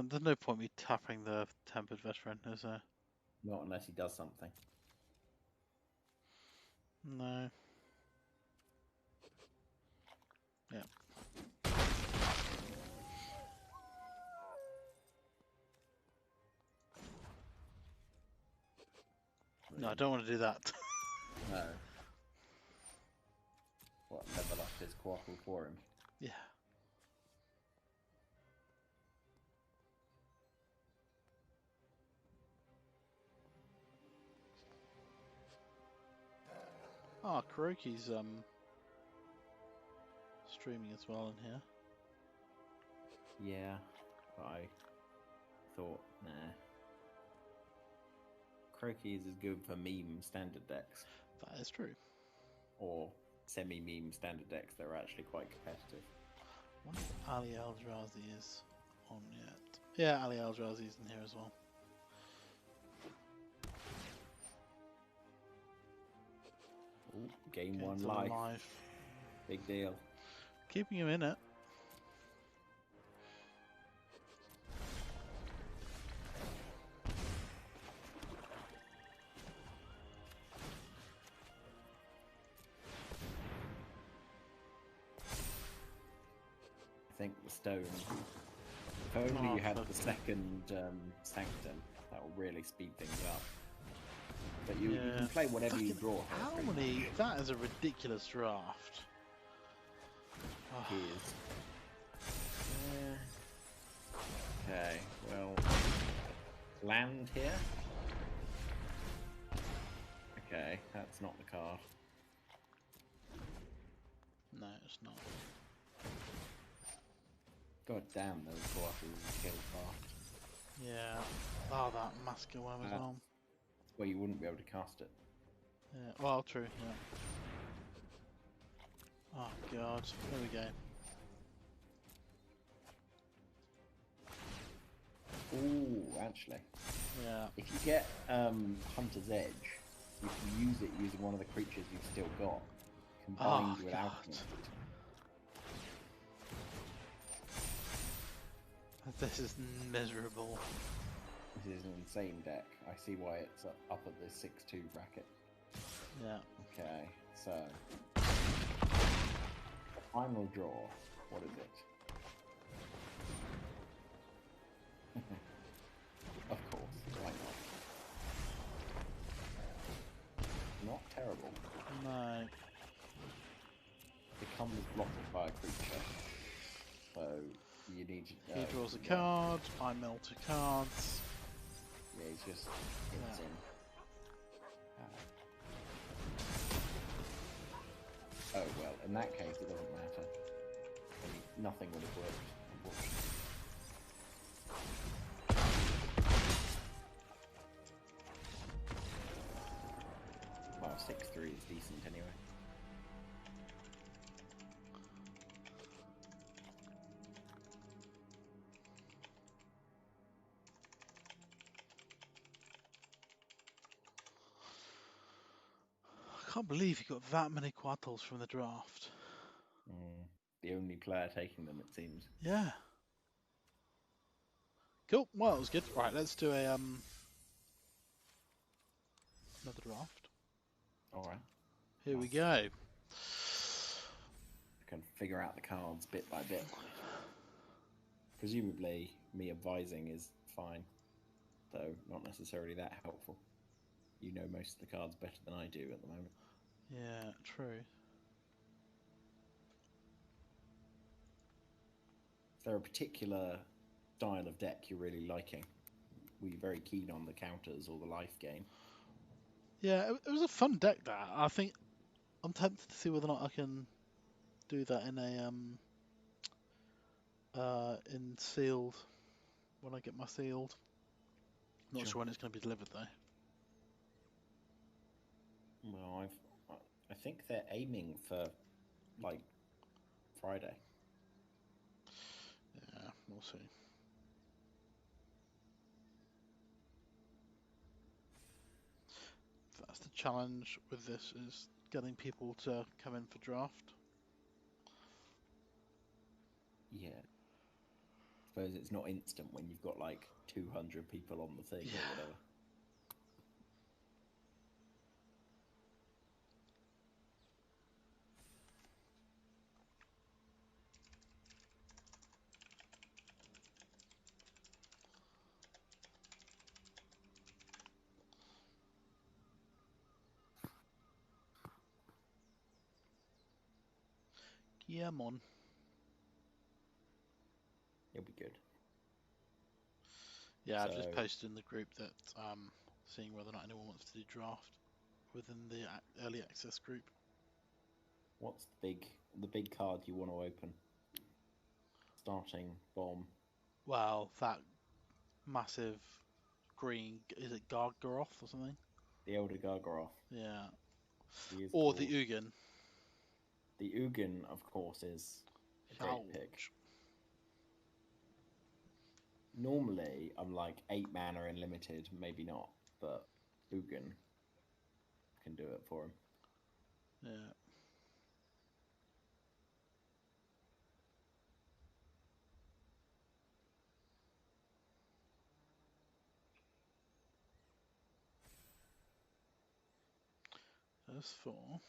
There's no point me tapping the Tempered Veteran, is there? Not unless he does something. No. Yeah. No, I don't want to do that. No. What, level up his Quartal for him? Yeah. Kuroki's streaming as well in here. Yeah, but I thought, nah. Kuroki is as good for meme standard decks. That is true. Or semi-meme standard decks that are actually quite competitive. I wonder if Ali Eldrazi is on yet. Yeah, Ali Eldrazi is in here as well. Ooh, game 1 live. Big deal. Keeping him in it. I think the stone. If only you had the second Sanctum, that will really speed things up. But you can play whatever you draw. How many? That is a ridiculous draft. It is. Okay, well, land here. Okay, that's not the card. No, it's not. God damn, those quarters kill fast. Yeah. Oh, that Masker Worm as well. Well, you wouldn't be able to cast it. Yeah. Well, true. Yeah. Oh god. There we go. Ooh, actually. Yeah. If you get Hunter's Edge, you can use it using one of the creatures you've still got, combined with Alchemist. This is miserable. This is an insane deck. I see why it's up at the 6-2 bracket. Yeah. Okay, so final draw. What is it? Of course, why not? Not terrible. No. Becomes blocked by a creature. So you need to... He draws a card, I mill 2 cards. Yeah, he's just hits in. Oh well, in that case it doesn't matter. I mean, nothing would have worked, unfortunately. Well, 6-3 is decent anyway. I can't believe you got that many Quattles from the draft. The only player taking them, it seems. Yeah. Cool. Well, that was good. Right, let's do a another draft. All right. Here we go. I can figure out the cards bit by bit. Presumably, me advising is fine, though not necessarily that helpful. You know most of the cards better than I do at the moment. Yeah, true. Is there a particular style of deck you're really liking? Were you very keen on the counters or the life gain? Yeah, it was a fun deck, that. I think I'm tempted to see whether or not I can do that in a in sealed when I get my sealed. Not sure when it's going to be delivered though. Well, I think they're aiming for like Friday. Yeah, we'll see. That's the challenge with this, is getting people to come in for draft. Yeah. I suppose it's not instant when you've got like 200 people on the thing or whatever. Yeah, mon. It'll be good. Yeah, I've just posted in the group that seeing whether or not anyone wants to do draft within the early access group. What's the big card you want to open? Starting bomb. Well, that massive green, is it Gargaroth or something? The Elder Gargaroth. Yeah. Cool. Or the Ugin. The Ugin, of course, is a great pick. Normally, I'm like 8 mana in limited, maybe not, but Ugin can do it for him. Yeah. That's 4.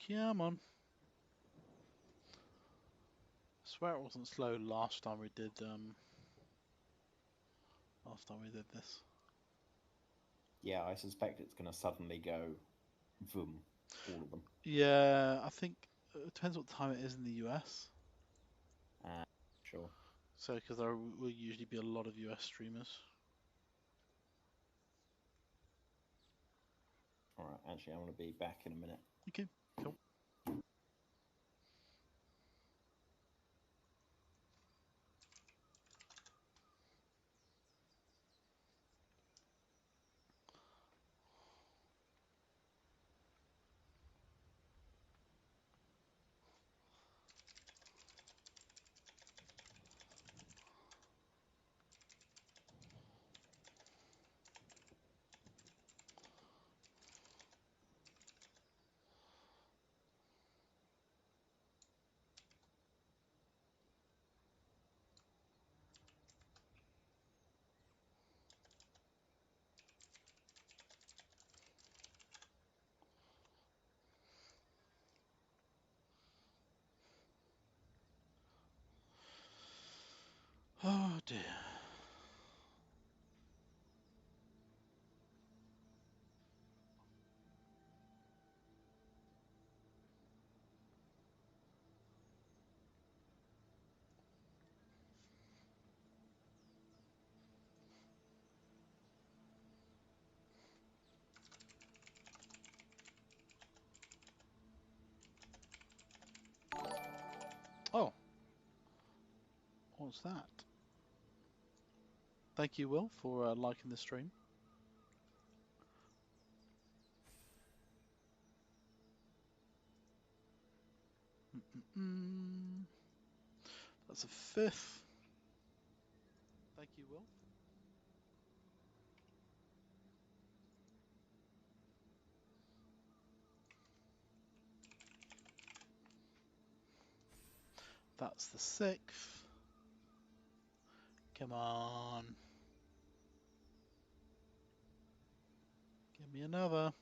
Come on. I swear it wasn't slow last time we did this. Yeah, I suspect it's going to suddenly go boom, all of them. Yeah, I think it depends what time it is in the US. Sure. So, because there will usually be a lot of US streamers. Alright, actually, I'm going to be back in a minute. Okay, cool. Oh dear. Oh. What's that? Thank you, Will, for liking the stream. That's a 5th. Thank you, Will. That's the 6th. Come on. Give me another.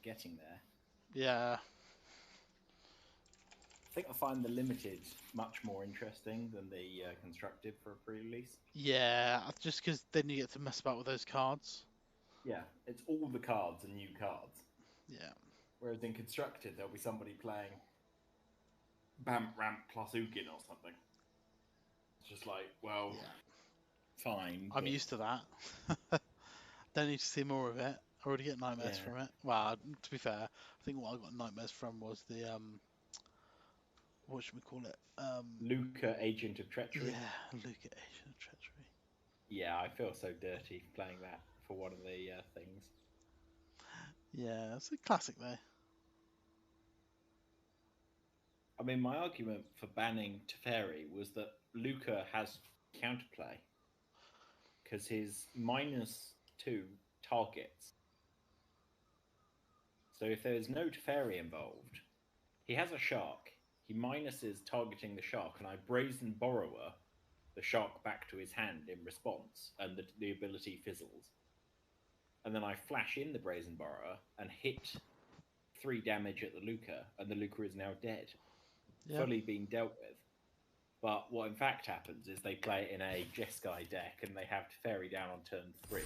Getting there. Yeah. I think I find the limited much more interesting than the constructed for a pre-release. Yeah, just because then you get to mess about with those cards. Yeah, it's all the cards and new cards. Yeah. Whereas in constructed, there'll be somebody playing Bamp Ramp plus Ugin or something. It's just like, well, yeah. Fine. I'm used to that. Don't need to see more of it. I already get nightmares from it. Well, to be fair, I think what I got nightmares from was the what should we call it? Luca, Agent of Treachery. Yeah, Luca, Agent of Treachery. Yeah, I feel so dirty playing that for one of the things. Yeah, it's a classic though. I mean, my argument for banning Teferi was that Luca has counterplay because his -2 targets. So if there is no Teferi involved, he has a shark. He minuses targeting the shark, and I Brazen Borrower the shark back to his hand in response, and the ability fizzles. And then I flash in the Brazen Borrower and hit 3 damage at the Luca, and the Luca is now dead. Fully being dealt with. But what in fact happens is they play it in a Jeskai deck and they have Fairy down on turn 3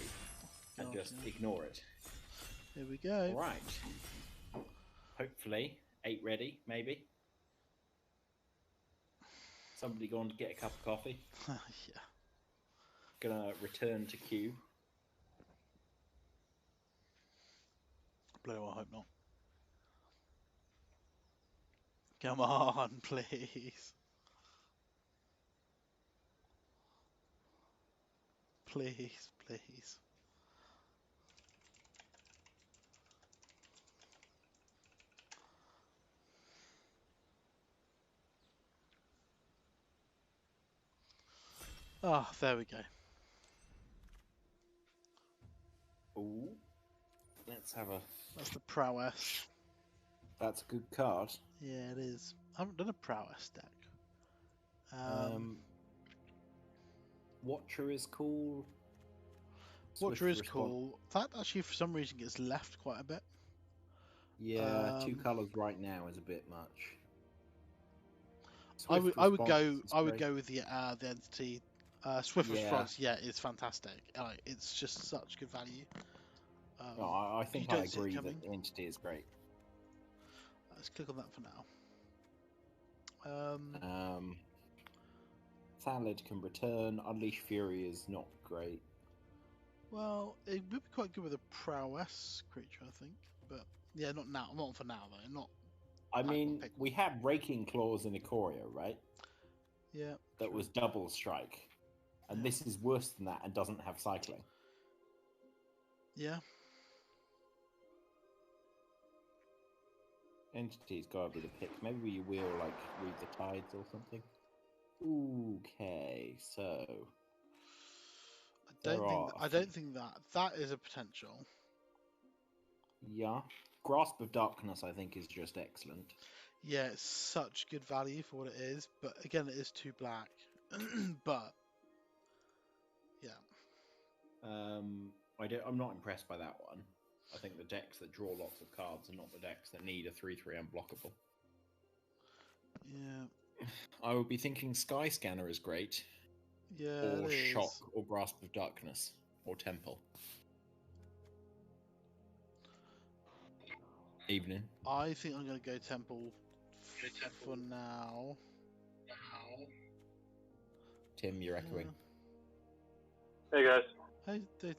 and just ignore it. Here we go. All right. Hopefully, 8 ready, maybe. Somebody going to get a cup of coffee. Yeah. Gonna return to queue. Blue, I hope not. Come on, please. Please, please. Ah, there we go. Ooh. Let's have a... That's the prowess. That's a good card. Yeah, it is. I haven't done a prowess deck. Watcher is cool. Watcher is cool. That actually, for some reason, gets left quite a bit. Yeah, 2 colours right now is a bit much. I would go with the entity. Swift Response, yeah, it's fantastic. It's just such good value. I think I agree that the entity is great. Let's click on that for now. Thallid can return. Unleash Fury is not great. Well, it would be quite good with a prowess creature, I think. But yeah, not now. Not for now, though. Not. I mean, we had Raking Claws in Ikoria, right? Yeah. That was double strike. And this is worse than that and doesn't have cycling. Yeah. Entity's got to be the pick. Maybe we will, like, read the tides or something. Okay, so... I don't think that is a potential. Yeah. Grasp of Darkness, I think, is just excellent. Yeah, it's such good value for what it is, but again, it is 2 black. But yeah. I'm not impressed by that one. I think the decks that draw lots of cards are not the decks that need a 3/3 unblockable. Yeah. I would be thinking Sky Scanner is great. Yeah. Or Shock, or Grasp of Darkness, or Temple. Evening. I think I'm going to go Temple for now. Tim, you're echoing. Hey guys. Hey, Tim.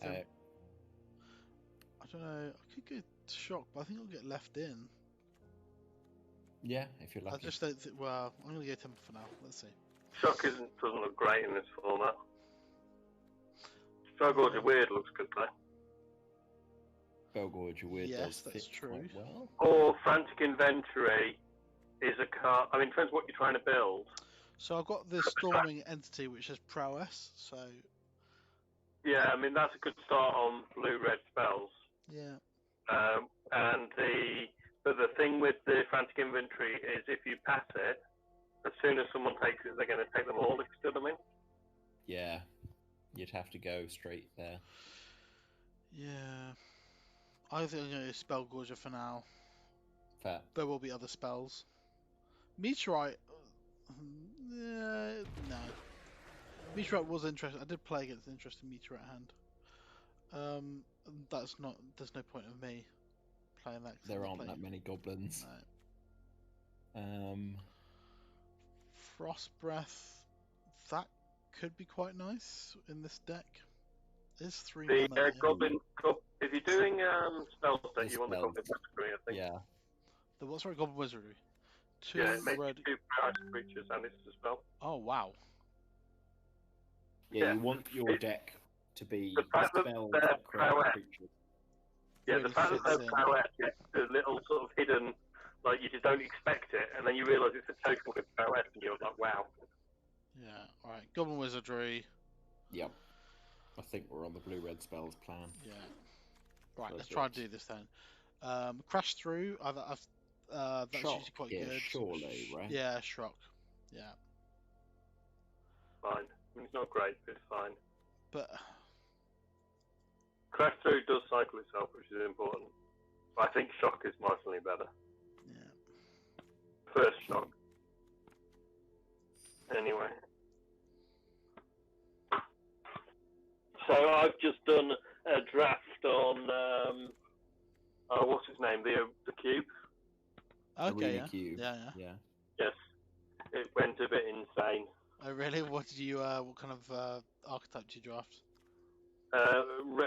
I don't know. I could go Shock, but I think I'll get left in. Yeah, if you're lucky. I just don't think. Well, I'm going to go Temple for now. Let's see. Shock doesn't look great in this format. Spellgorge of Weird looks good though. Spellgorge of Weird does that's fit true. quite well. Or Frantic Inventory is a card. I mean, depends what you're trying to build. So I've got this Storming Entity which has prowess. So yeah, I mean that's a good start on blue-red spells. Yeah. But the thing with the Frantic Inventory is if you pass it, as soon as someone takes it, they're going to take them all. If you see what I mean? Yeah, you'd have to go straight there. Yeah. I think I'm going to Spellgorger for now. Fair. There will be other spells. Meteorite. No. Meteorite was interesting. I did play against an interesting Meteorite hand. There's no point of me playing that. There aren't that many goblins. No. Frost Breath. That could be quite nice in this deck. There's 3 mana. Goblin. If you're doing spells that you want the Goblin Wizardry, I think. Yeah. The what's right? Goblin Wizardry. 2 yeah, it makes red. 2 prize creatures and it's a spell. Oh wow. Yeah, you want your deck to be the fact that spells they're that create prowess. creatures. Yeah, Really the fact that fits they're in. prowess is a little sort of hidden, like you just don't expect it, and then you realise it's a token with prowess, and you're like, wow. Yeah. All right. Goblin Wizardry. Yep. I think we're on the blue-red spells plan. Yeah. Right. Let's try and do this then. Crash through. That's Shock, usually quite yeah, good. surely, right? Yeah, Shock. Yeah. Fine. I mean, it's not great, but it's fine. But Crash through does cycle itself, which is important. But I think Shock is marginally better. yeah. First Shock. Anyway. So I've just done a draft on, what's his name? The Cube. Okay, Arena Cube. Yeah. Yes. It went a bit insane. Oh, really? What did you? What kind of archetype did you draft?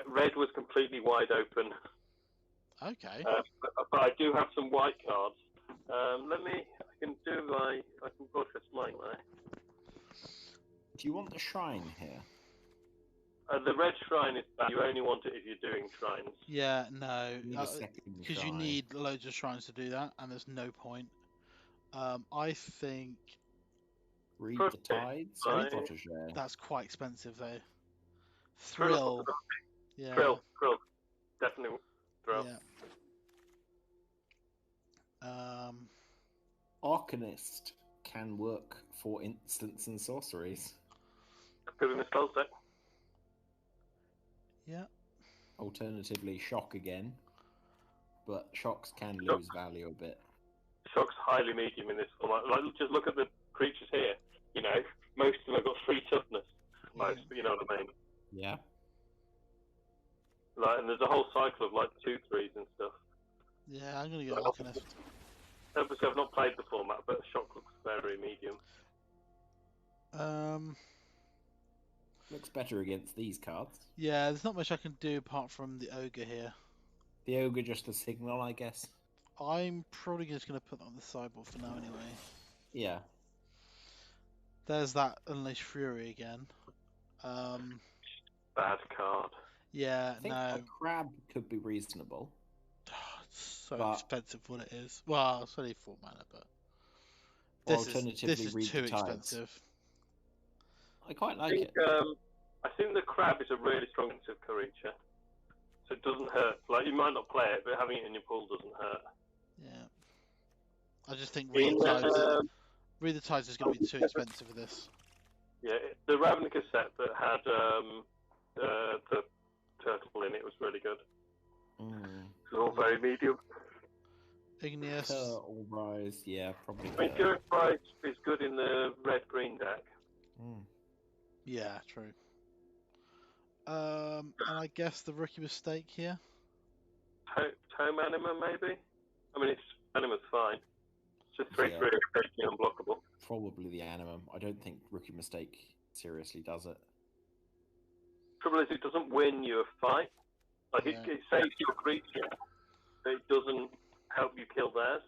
Red was completely wide open. Okay. But I do have some white cards. I can broadcast mine there. Do you want the shrine here? The red shrine is bad. You only want it if you're doing shrines. Yeah, no. Because you need loads of shrines to do that, and there's no point. I think... Read the Tides? That's quite expensive, though. Thrill. Yeah. Thrill. Definitely Thrill. Yeah. Arcanist can work for instants and sorceries. Good in the spell set. Yeah. Alternatively, shock again. But shocks can lose value a bit. Shock's highly medium in this format. Like, just look at the creatures here. You know, most of them have got 3 toughness. Most, you know what I mean? Yeah. Like, and there's a whole cycle of like 2/3s and stuff. Yeah, I'm gonna go Arcanist. Obviously, I've not played the format, but shock looks very medium. Looks better against these cards. Yeah, there's not much I can do apart from the ogre here. The ogre just a signal, I guess. I'm probably just gonna put that on the sideboard for now, anyway. Yeah. There's that Unleash Fury again. Bad card. Yeah, I think a crab could be reasonable. It's so expensive for what it is. Well, it's only 4 mana, but this is too expensive. I quite like it. I think the crab is a really strong defensive creature, so it doesn't hurt. Like, you might not play it, but having it in your pool doesn't hurt. Yeah. I just think Read the Tides is going to be too expensive for this. Yeah, the Ravnica set that had the turtle in it was really good. It's all very medium. Igneous. All Rise, yeah, probably. I mean, Turret Rise is good in the red-green deck. Yeah, true. And I guess the rookie mistake here? Tome Anima, maybe? I mean, Anima's fine. It's just 3/3 unblockable. Probably the Animum. I don't think Rookie Mistake seriously does it. Trouble is, it doesn't win you a fight. Like, it saves your creature, but it doesn't help you kill theirs.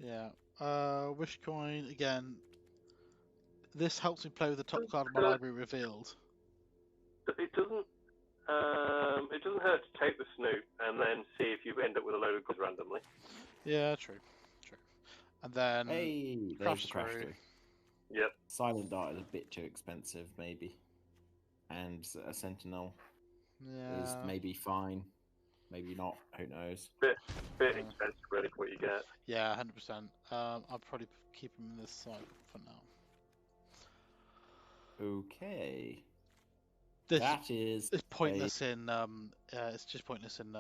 Yeah. Wish Coin, again. This helps me play with the top card of my library revealed. It doesn't hurt to take the snoop and then see if you end up with a load of goods randomly. Yeah, true. And then Crash Through. Yep. Silent Dart is a bit too expensive, maybe. And a Sentinel is maybe fine. Maybe not. Who knows? Bit expensive, really, for what you get. Yeah, 100%. I'll probably keep him in this side for now. Okay. It's pointless in it's just pointless in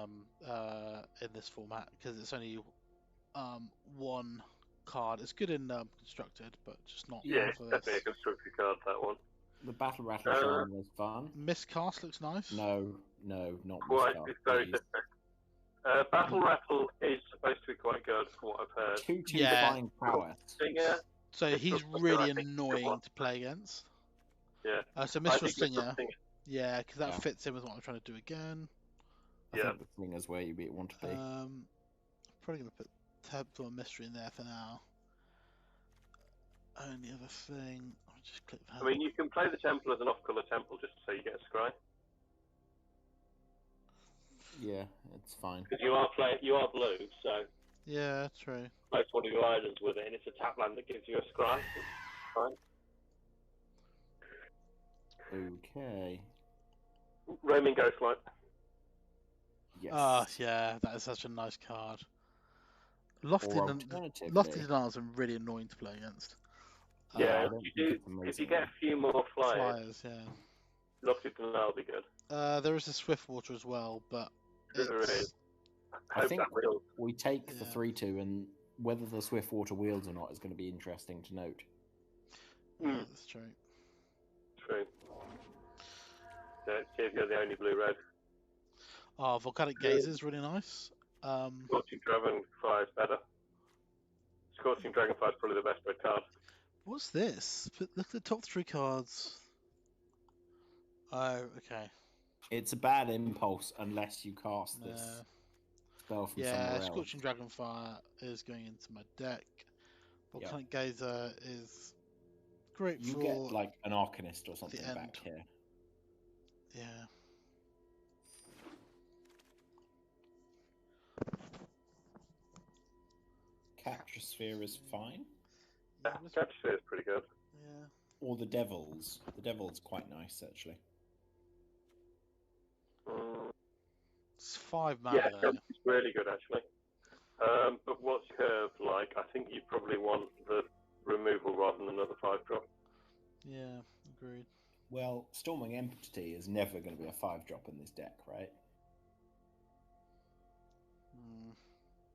this format because it's only 1 card. It's good in constructed, but just not. Yeah, it's definitely a constructed card, that one. The Battle Rattle Shrine was fun. Miscast looks nice. No, not quite. Miscast. It's very different. Battle Rattle is supposed to be quite good, from what I've heard. 2/2 Divine Prowess. So he's really annoying to play against. Yeah. So Mistral Slinger. Yeah, because that fits in with what I'm trying to do again. I think the Slinger's where you want to be. Probably going to put Temple and Mystery in there for now. Only other thing, I'll just click that. I mean, you can play the Temple as an off-color Temple just so you get a scry. Yeah, it's fine. Because you are blue, so. Yeah, true. Place one of your islands with it, and it's a tap land that gives you a scry. Fine. Okay. Roaming Ghostlight. Yes. Yeah, that is such a nice card. Lofty Denials are really annoying to play against. Yeah, if you get a few more flyers, yeah. Lofty Denial will be good. There is a Swiftwater as well, but there is. I think we take the 3/2, and whether the Swiftwater wields or not is going to be interesting to note. Yeah, that's true. True. Let's see if you're the only blue-red. Oh, Volcanic Gaze is really nice. Scorching Dragonfire is better. Scorching Dragonfire is probably the best red card. What's this? Look at the top 3 cards. Oh, okay. It's a bad impulse unless you cast this spell from somewhere else. Scorching Dragonfire is going into my deck. Volcanic Gazer is great you for... get like an Arcanist or something back here. Yeah. Capture Sphere is fine. Yeah, Capture Sphere is pretty good. Yeah. Or the Devils. The Devil's quite nice, actually. It's 5 mana. Yeah, it's really good, actually. But what's curve like? I think you probably want the removal rather than another 5-drop. Yeah, agreed. Well, Storming Entity is never going to be a 5-drop in this deck, right?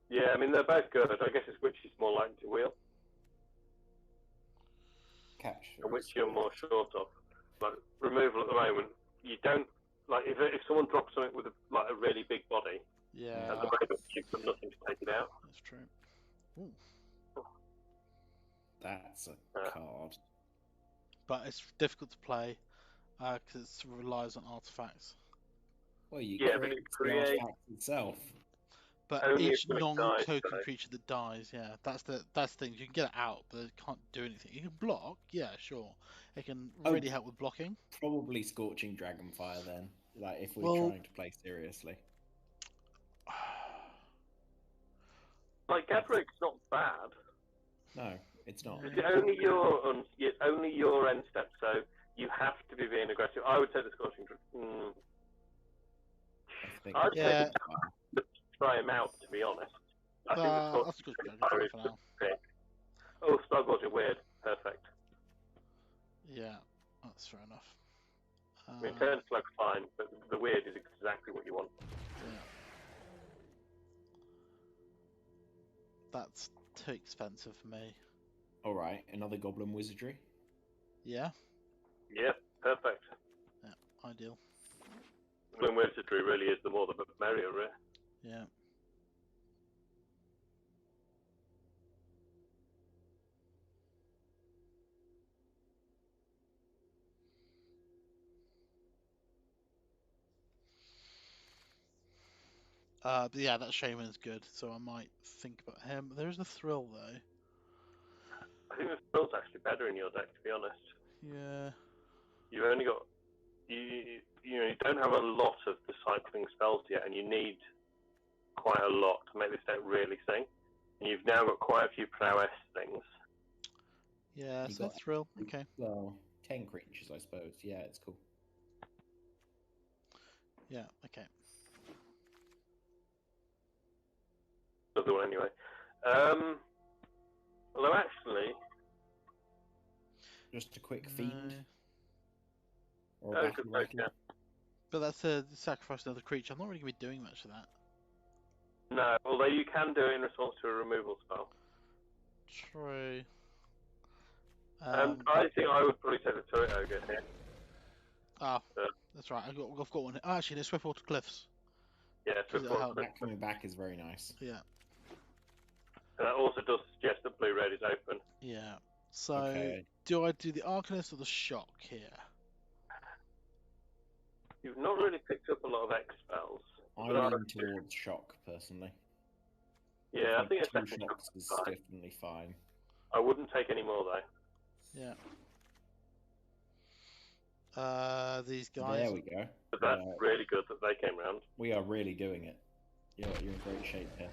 Yeah, I mean, they're both good. I guess it's which is more likely to wheel. Capture. And which you're more short of. Like, removal at the moment, you don't... Like, if someone drops something with a really big body, at the moment, you've got nothing to take it out. That's true. Ooh. That's a card. But it's difficult to play because it relies on artifacts. Well, you create the artifact itself. But only each non-token dies, creature that dies, that's the thing. You can get it out, but it can't do anything. You can block, sure. It can really help with blocking. Probably Scorching Dragonfire then. Like if we're trying to play seriously. Like Gadric's not bad. No, it's not. It's only your end step, so you have to be being aggressive. I would say the Scorching Dragon. I'd say try him out, to be honest. I think the Scorching Dragon is the pick. Oh, Stargorge are weird. Perfect. Yeah, that's fair enough. I mean, turn slug's fine, but the weird is exactly what you want. Yeah. That's too expensive for me. Alright, another Goblin Wizardry? Yeah? Yeah, perfect. Yeah, ideal. Goblin Wizardry really is the more the merrier, really. Yeah. But yeah, that Shaman's good, so I might think about him. There is a Thrill, though. I think the Thrill's actually better in your deck, to be honest. Yeah. You've only got... You don't have a lot of the cycling spells yet, and you need quite a lot to make this deck really sing. And you've now got quite a few prowess things. Yeah, so Thrill, okay. Well, 10 creatures, I suppose. Yeah, it's cool. Yeah, okay. Another one anyway. Although actually... Just a quick Fiend? Or a good break, yeah. But that's a sacrifice another creature. I'm not really going to be doing much of that. No, although you can do it in response to a removal spell. True. I think I would probably take the Turret Ogre here. That's right. I've got one. Oh, actually, there's Swiftwater Cliffs. Yeah, Swiftwater Cliffs. Coming back is very nice. Yeah. And that also does suggest that blue red is open. Yeah. So, do I do the Arcanist or the Shock here? You've not really picked up a lot of X spells. I lean towards Shock, personally. Yeah, I think a second Shock is definitely fine. I wouldn't take any more, though. Yeah. These guys. There we go. But that's really good that they came round. We are really doing it. You're in great shape here.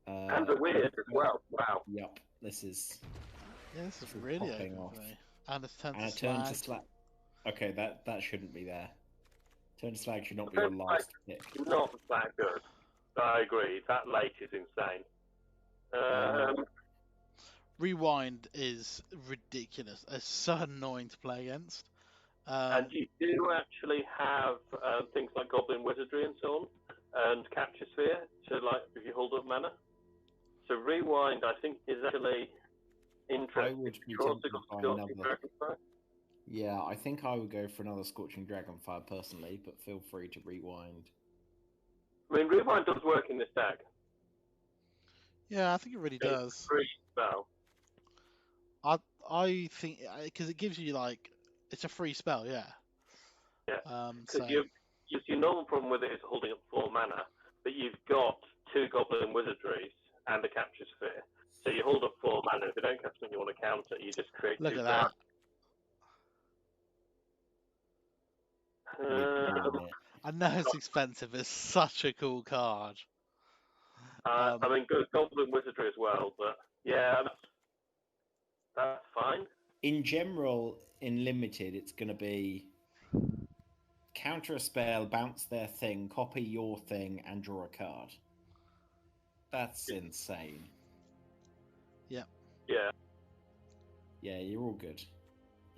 And the weird as well. Wow. Yep. This is. Yeah, this is really open off. for me. And it's turn to slag. Okay, that shouldn't be there. Turn to slag should not be your last pick. Not that good. I agree. That late is insane. Rewind is ridiculous. It's so annoying to play against. And you do actually have things like Goblin Wizardry and so on, and Capture Sphere to if you hold up mana. So Rewind, I think, is actually Interesting. I would be Also tempted got by Scorching another. Dragonfire. Yeah, I think I would go for another Scorching Dragonfire personally, but feel free to rewind. I mean, Rewind does work in this deck. Yeah, I think it really does. Free spell. I think because it gives you like it's a free spell, yeah. Yeah. So Your normal problem with it is holding up 4 mana, but you've got 2 Goblin Wizardries and a Capture Sphere. So you hold up 4 mana. If you don't catch them, you want to counter. You just create look 2 at that. I know it's expensive, but it's such a cool card. I mean, good Goblin Wizardry as well, but yeah, that's fine. In general, in limited, it's going to be counter a spell, bounce their thing, copy your thing, and draw a card. That's insane. Yeah. Yeah. Yeah, you're all good.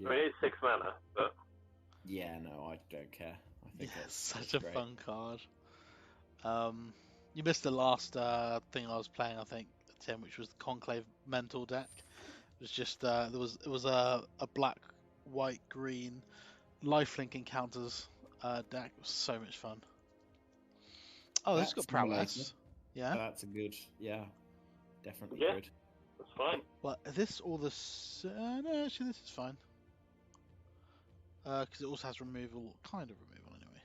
I mean, it's 6 mana, but yeah, no, I don't care. I think Yeah, that's such a great. fun card. You missed the last thing I was playing, I think, Tim, which was the Conclave Mental deck. It was just it was a black, white, green lifelink encounters deck. It was so much fun. Oh, this has got prowess. Yeah. That's a good, definitely Yeah. good. That's fine. Well, this or the no, actually this is fine. Because it also has removal, kind of removal anyway.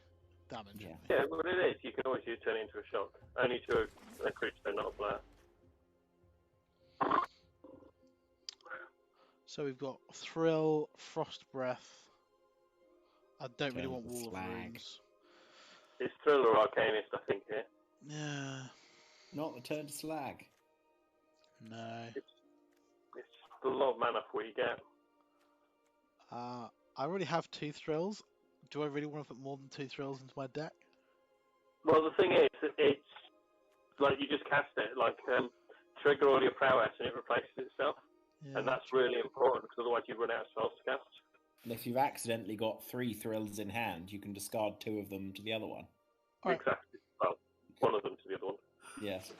Damage. Yeah. Yeah, but it is. You can always use turn into a shock. Only to a creature, not a player. So we've got Thrill, Frost Breath. I don't really Turn want to Wall of Slag. Runes. It's Thrill or Arcanist, I think, here. Yeah. Not the turn to Slag. No. It's a lot of mana for what you get. I already have 2 Thrills. Do I really want to put more than 2 Thrills into my deck? Well, the thing is, it's like you just cast it, like trigger all your prowess and it replaces itself. Yeah. And that's really important because otherwise you run out of spells to cast. And if you've accidentally got 3 Thrills in hand, you can discard 2 of them to the other one. Right. Exactly. Well, one of them to the other one. Yes.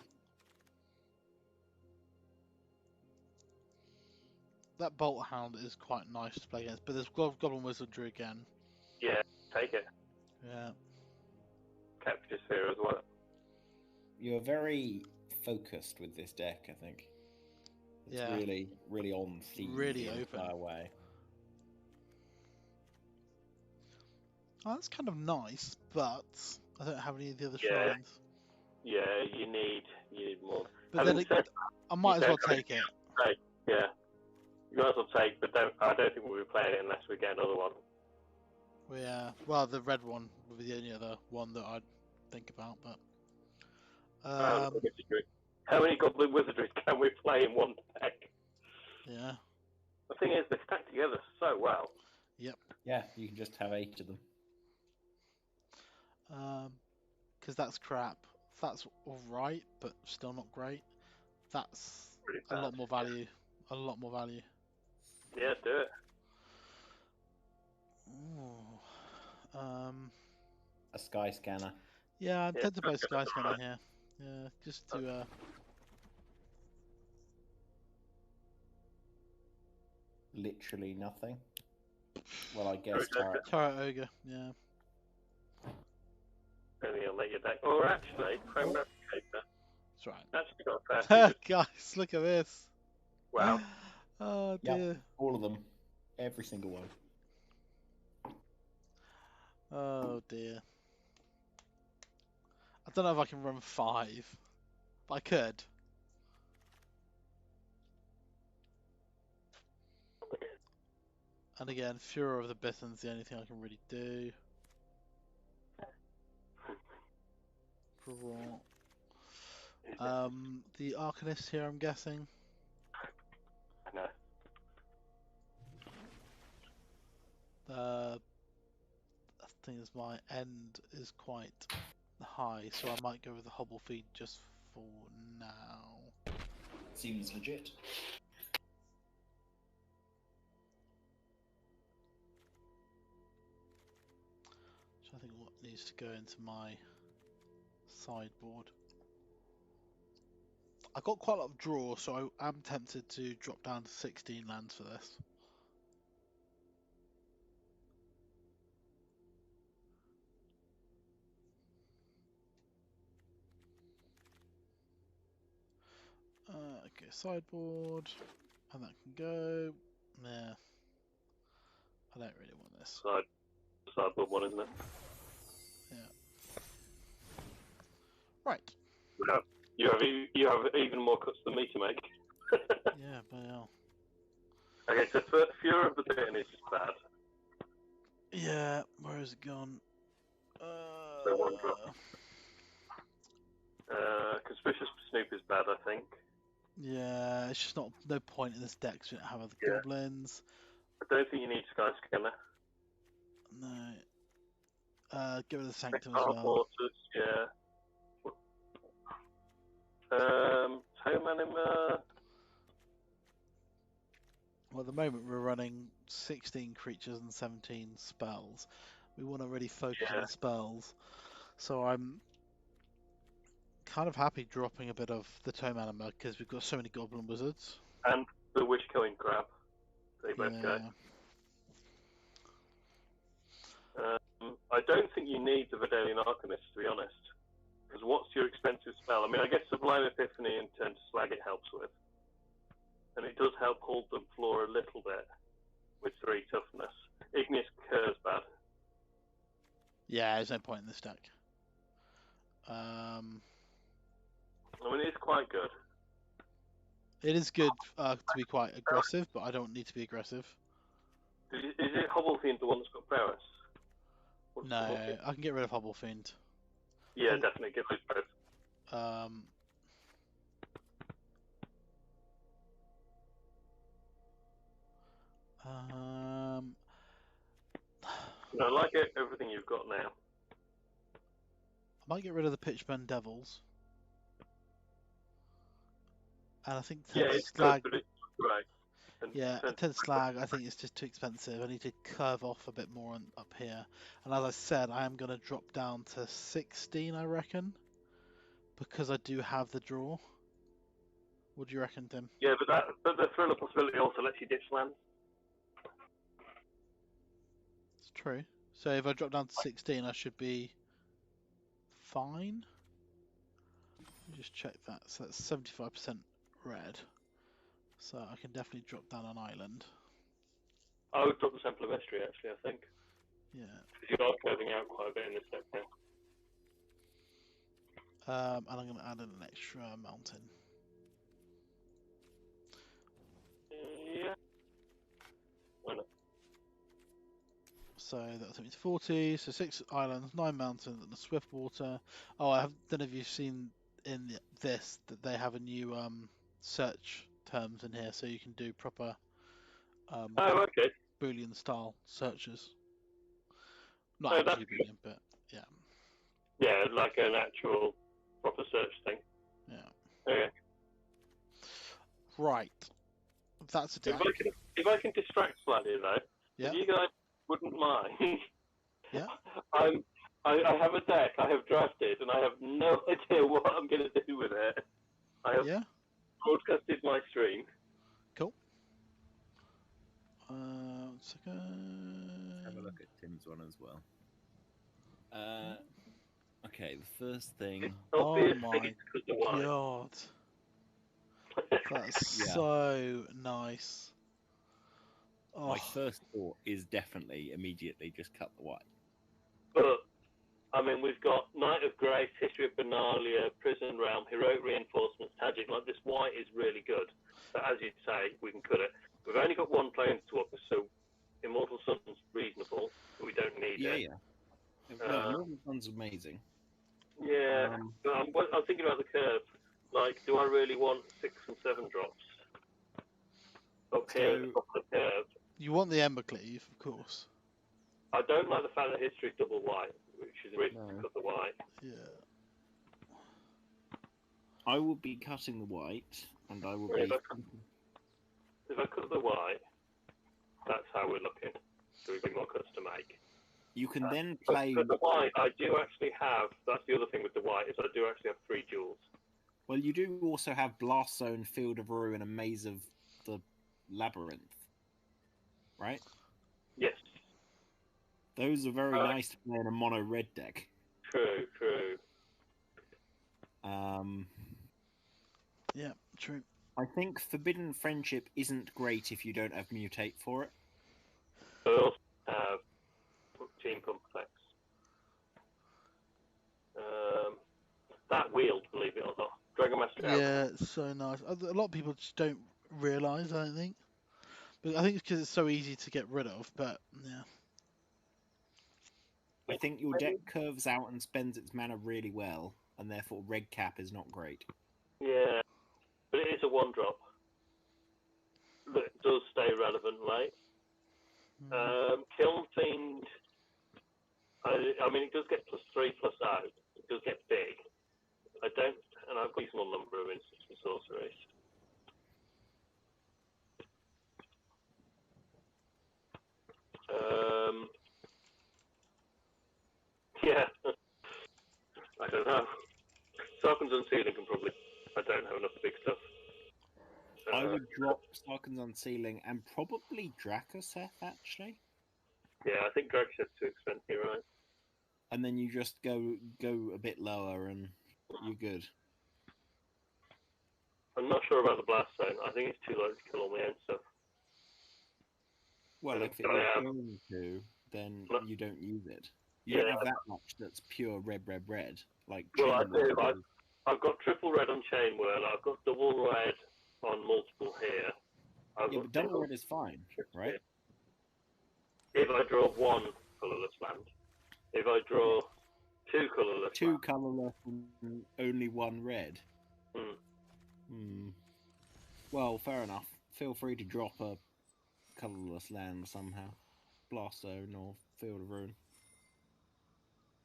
That Bolt Hound is quite nice to play against, but there's Goblin Wizardry again. Yeah, take it. Yeah. Capture Sphere as well. You're very focused with this deck, I think. It's really, really on theme. Really the open. entire way. Oh, that's kind of nice, but I don't have any of the other shrines. Yeah, you need more. But then I might as well take it. Yeah. You might as well take, but I don't think we'll be playing it unless we get another one. Yeah, well, the red one would be the only other one that I'd think about, but... How many Goblin Wizardries can we play in one deck? Yeah. The thing is, they stack together so well. Yep. Yeah, you can just have 8 of them. Because that's crap. That's alright, but still not great. That's a lot more value. A lot more value. Yeah, do it. Ooh. A Sky Scanner. Yeah, I intend to play Sky Scanner here. Yeah, just to Literally nothing. Well, I guess Turret Ogre, yeah. Maybe I'll let you deck. Or actually, Chrome Replicator. That's right. Actually got a fair Guys, look at this. Wow. Oh dear. Yep, all of them. Every single one. Oh dear. I don't know if I can run 5. But I could. And again, Furor of the Bithen's the only thing I can really do. The Arcanist here, I'm guessing. I know. The thing is, my end is quite high, so I might go with the Hobble Feed just for now. Seems legit. So I think what needs to go into my sideboard. I got quite a lot of draw, so I am tempted to drop down to 16 lands for this. Okay, sideboard, and that can go. Nah, I don't really want this. Sideboard one, isn't it? Yeah. Right. You have even more cuts than me to make. Yeah, but yeah. Okay, so Fury of the Burn is just bad. Yeah, where has it gone? So one drop. Conspicuous Snoop is bad, I think. Yeah, it's just no point in this deck because we don't have other goblins. I don't think you need Sky Scanner. No. Get rid of the Sanctum as well. Porters, yeah. Home Anima. Well, at the moment we're running 16 creatures and 17 spells. We want to really focus on the spells. So I'm kind of happy dropping a bit of the Tome Anima because we've got so many Goblin Wizards. And the Wish Killing Crab. They both go. I don't think you need the Vidalian Arcanist, to be honest. Because what's your expensive spell? I mean, I guess Sublime Epiphany and Turn to Slag it helps with. And it does help hold the floor a little bit with 3 toughness. Igneous Cur's bad. Yeah, there's no point in this deck. I mean, it's quite good. It is good to be quite aggressive, but I don't need to be aggressive. Is it Hobble Fiend the one that's got prowess? No, I can get rid of Hobble Fiend. Yeah, definitely. Get rid of both. I like everything you've got now. I might get rid of the Pitchburn Devils. And I think Slag. Good, but it's right. Yeah, 10 Slag I think is just too expensive. I need to curve off a bit more up here. And as I said, I am going to drop down to 16, I reckon. Because I do have the draw. What do you reckon, Tim? Yeah, but the Thriller possibility also lets you ditch lands. It's true. So if I drop down to 16, I should be fine. Let me just check that. So that's 75% red. So I can definitely drop down an island. I would drop the Sample of Vestry, actually, I think. Yeah. Because you are curving out quite a bit in this deck now. And I'm going to add in an extra mountain. Yeah. Why not? So that takes me to 40. So 6 islands, 9 mountains, and a swift water. Oh, I don't know if you've seen in this that they have a new search terms in here, so you can do proper Boolean style searches. Not actually Boolean, but yeah. Yeah, like an actual proper search thing. Yeah. Okay. Right. That's a deck. If I can distract slightly though, if you guys wouldn't mind. Yeah. I have a deck I have drafted and I have no idea what I'm going to do with it. I have broadcasted my stream. Cool. 1 second. Have a look at Tim's one as well. Okay, the first thing. Oh my god. That's so nice. Oh. My first thought is definitely immediately just cut the white. But, I mean, we've got Knight of Grace, History of Benalia, Prison Realm, Heroic Reinforcements, Tagic. Like, this white is really good. But as you'd say, we can cut it. We've only got 1 player to offer, so Immortal Sun's reasonable, but we don't need it. Yeah. Immortal Sun's amazing. Yeah. I'm thinking about the curve. Like, do I really want 6 and 7 drops? Up here at the top of the curve. You want the Embercleave, of course. I don't like the fact that history is double white, which is a reason to cut the white. Yeah. I will be cutting the white, and I will be... If I cut the white, that's how we're looking. So we've got more cuts to make. You can then play... But the white, I do actually have... That's the other thing with the white, is I do actually have 3 jewels. Well, you do also have Blast Zone, Field of Ruin, and Maze of the Labyrinth, right? Yes. Those are very nice to play in a mono red deck. True. Yeah, true. I think Forbidden Friendship isn't great if you don't have Mutate for it. But I also have Team Complex. That wheel, believe it or not. Dragon Master Outcome. Yeah, it's so nice. A lot of people just don't realise, I don't think. But I think it's because it's so easy to get rid of, but yeah. I think your deck curves out and spends its mana really well, and therefore red cap is not great. Yeah, but it is a 1-drop that does stay relevant late. Kiln Fiend, I mean, it does get +3/+out. It does get big. I don't, and I've got a small number of instants and sorceries. Yeah, I don't know. Sarkhan's Unsealing can probably. I don't have enough big stuff. I would drop Sarkhan's Unsealing and probably Dracoseth, actually. Yeah, I think Dracoseth's too expensive, right? And then you just go a bit lower and you're good. I'm not sure about the Blast Zone. I think it's too low to kill all my own stuff. Well, if it is going to, then you don't use it. You don't have that much that's pure red. Like well, I do. I've got triple red on Chain Whirl. I've got double red on multiple here. Yeah, but double red is fine, right? If I draw one colourless land. If I draw two colourless Two colourless and only one red. Well, fair enough. Feel free to drop a colourless land somehow. Blast Zone or Field of Ruin.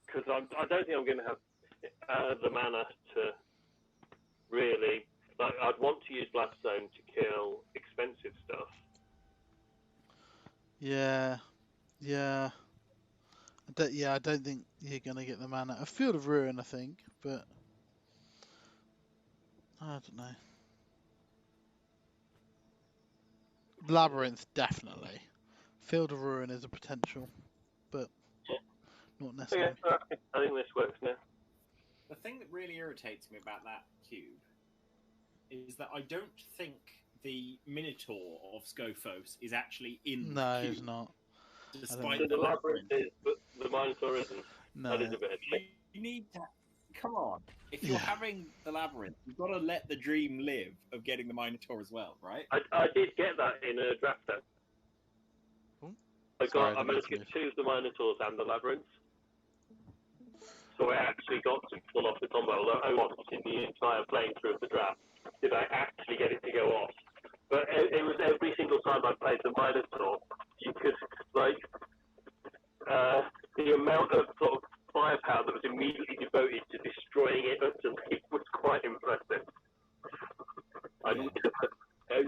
Because I don't think I'm going to have the mana to really... Like, I'd want to use Blast Zone to kill expensive stuff. Yeah. I don't think you're going to get the mana. A Field of Ruin, I think, but... I don't know. Labyrinth, definitely. Field of Ruin is a potential, but not necessarily. Okay, I think this works now. The thing that really irritates me about that cube is that I don't think the Minotaur of Scophos is actually in the cube. It's not. Despite the Labyrinth is, but the Minotaur isn't. No. That is a bit. You need to... Come on. If you're having the Labyrinth, you've got to let the dream live of getting the Minotaur as well, right? I did get that in a draft set. I managed to get two of the Minotaurs and the Labyrinth. So I actually got to pull off the combo, although I watched in the entire playing through of the draft. Did I actually get it to go off? But it was every single time I played the Minotaur, you could, like, the amount of sort of firepower that was immediately devoted to destroying it utterly was quite impressive.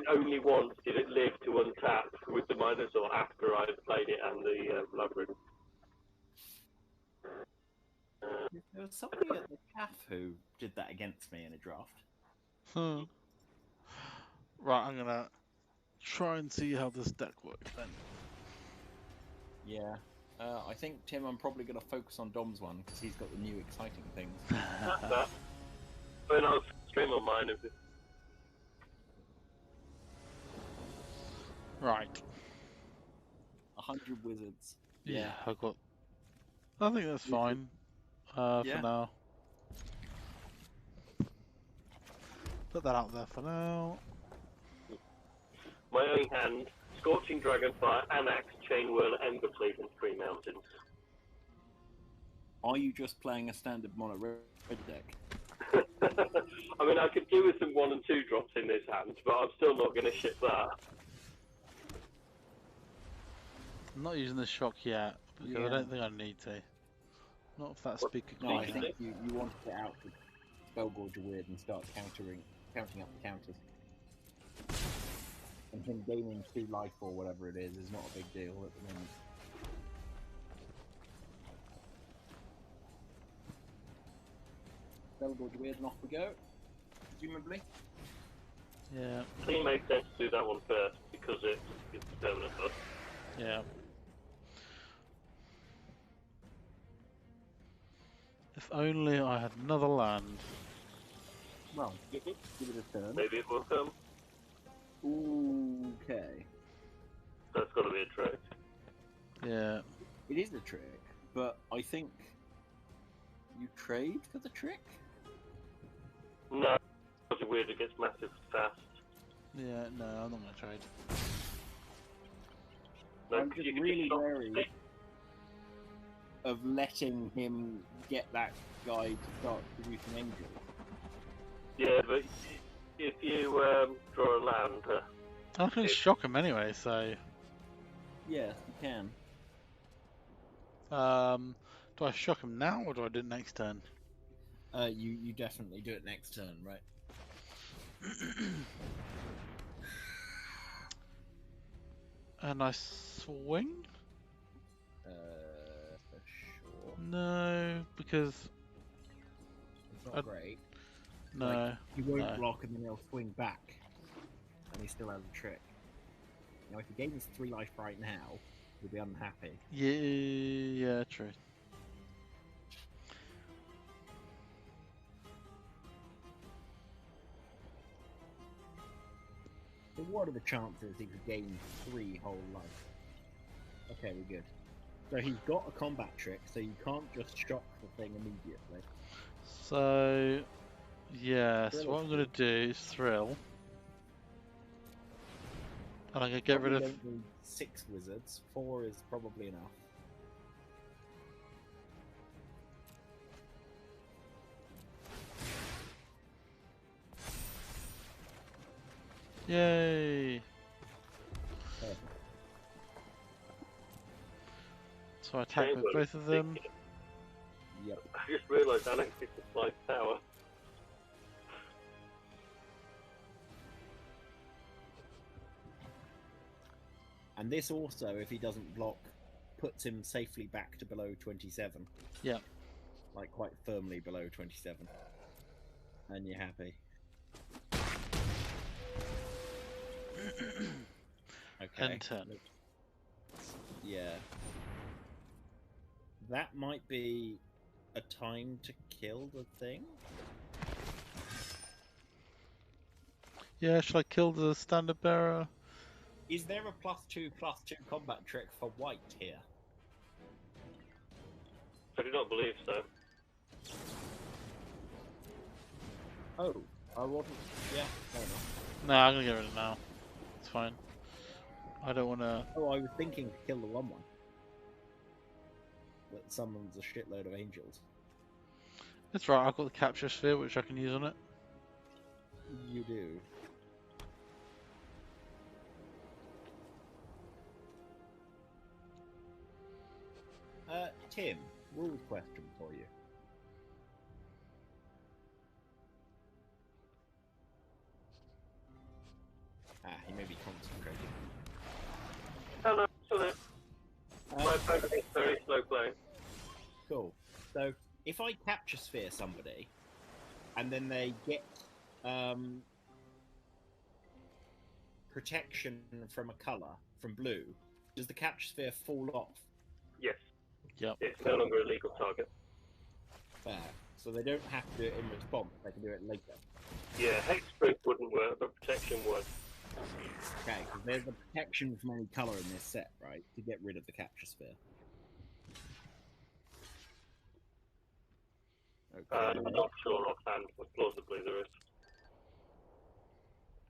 Only once did it live to untap with the Minotaur after I had played it and the Labyrinth. There was somebody at the CAF who did that against me in a draft. Right, I'm gonna try and see how this deck works then. Yeah. I think, Tim, I'm probably going to focus on Dom's one because he's got the new exciting things. When I'll stream on mine of it. Right. 100 wizards. Yeah, I think that's fine. For now. Put that out there for now. My own hand, Scorching Dragonfire, Anax, Chain Whirl, Embercleave, and Three Mountains. Are you just playing a standard mono red deck? I mean, I could do with some 1 and 2 drops in this hand, but I'm still not going to ship that. I'm not using the shock yet, because I don't think I need to. Not if that's big. No, I think you want to get out with Spellgorger Weird and start counting up the counters. And him gaining 2 life or whatever it is not a big deal at the moment. Spellgorger Weird and off we go. presumably. Yeah. I think it makes sense to do that one first because it's permanent. Yeah. If only I had another land. Well, give it a turn. Maybe it will come. Okay. That's got to be a trick. Yeah. It is a trick, but I think you trade for the trick? No, it's weird. It gets massive fast. Yeah, no, I'm not going to trade. No, I'm just really wary of letting him get that guy to start producing angels. Yeah, but if you draw a land... I can shock him anyway, so... Yes, you can. Do I shock him now, or do I do it next turn? You definitely do it next turn, right? And I swing? Sure. No, because... It's not great. No. Like, he won't no. block and then he'll swing back. And he still has a trick. Now, if he gave us 3 life right now, he'd be unhappy. Yeah, true. So what are the chances he could gain 3 whole life? Okay, we're good. So he's got a combat trick, so you can't just shock the thing immediately. So, yeah, so what I'm going to do is thrill. And I'm going to get rid of... Don't need 6 wizards, 4 is probably enough. Yay! Perfect. So I attack with both of them. Yep. I just realised Alex is the fly tower. And this also, if he doesn't block, puts him safely back to below 27. Yeah. Like quite firmly below 27. And you're happy. Okay. End turn. Yeah. That might be a time to kill the thing? Yeah, should I kill the standard bearer? Is there a +2/+2 combat trick for white here? I do not believe so. Oh, I wasn't. Yeah, fair enough. No, I'm gonna get rid of it now. It's fine. I don't wanna... Oh, I was thinking to kill the 1/1. That summons a shitload of angels. It's right, I've got the capture sphere which I can use on it. You do. Tim, rules question for you. He may be concentrating. Hello, hello. My opponent is very slow playing. Cool. So, if I capture sphere somebody, and then they get protection from a colour, from blue, does the capture sphere fall off? Yes. Yep. It's no longer a legal target. Fair. So they don't have to do it in response, they can do it later. Yeah, hexproof wouldn't work, but protection would. Okay, because there's a protection from any colour in this set, right? To get rid of the capture sphere. Okay. I'm not sure offhand, but plausibly there is.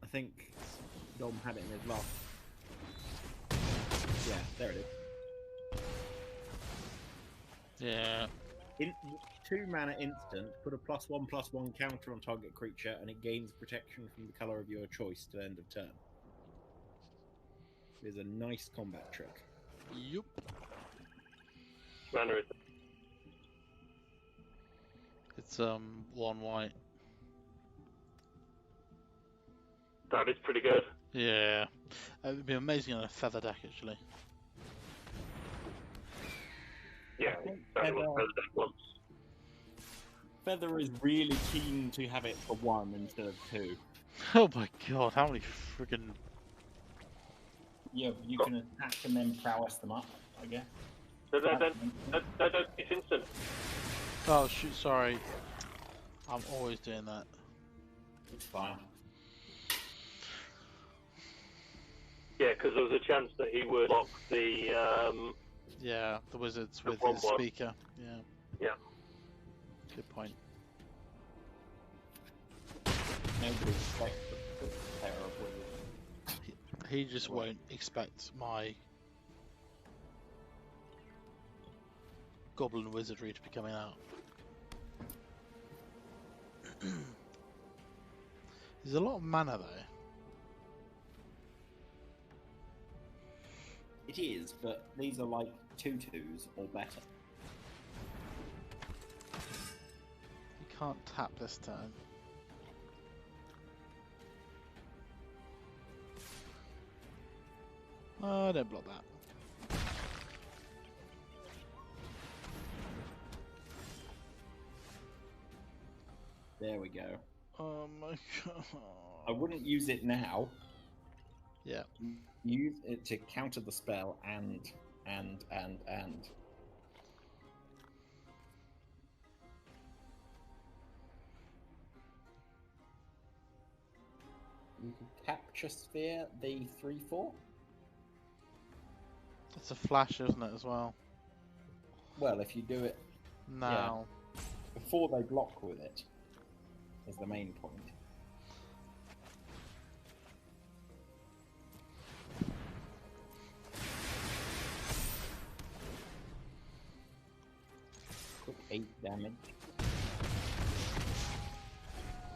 I think Dom had it in his last. Yeah, there it is. Yeah. In 2 mana instant, put a +1/+1 counter on target creature, and it gains protection from the colour of your choice to end of turn. It's a nice combat trick. Yup. Mana is It's 1 white. that is pretty good. Yeah. It would be amazing on a feather deck actually. Yeah, very much better than once. Feather is really keen to have it for 1 instead of 2. Oh my god, how many friggin'... Yeah, you can attack and then prowess them up, I guess. No, it's instant. Oh shoot, sorry. I'm always doing that. It's fine. Yeah, because there was a chance that he would lock the... Yeah, the wizards the with one his one. speaker. Yeah. Yeah. Good point. Nobody expects the terror of wizards. He just won't expect my goblin wizardry to be coming out. There's a lot of mana though. It is, but these are like 2/2s or better. You can't tap this turn. Oh, don't block that. There we go. Oh my god. I wouldn't use it now. Yeah. Use it to counter the spell and. You could capture sphere the 3/4. It's a flash, isn't it, as well? Well, if you do it Now. yeah, before they block with it, is the main point. Quick 8 damage.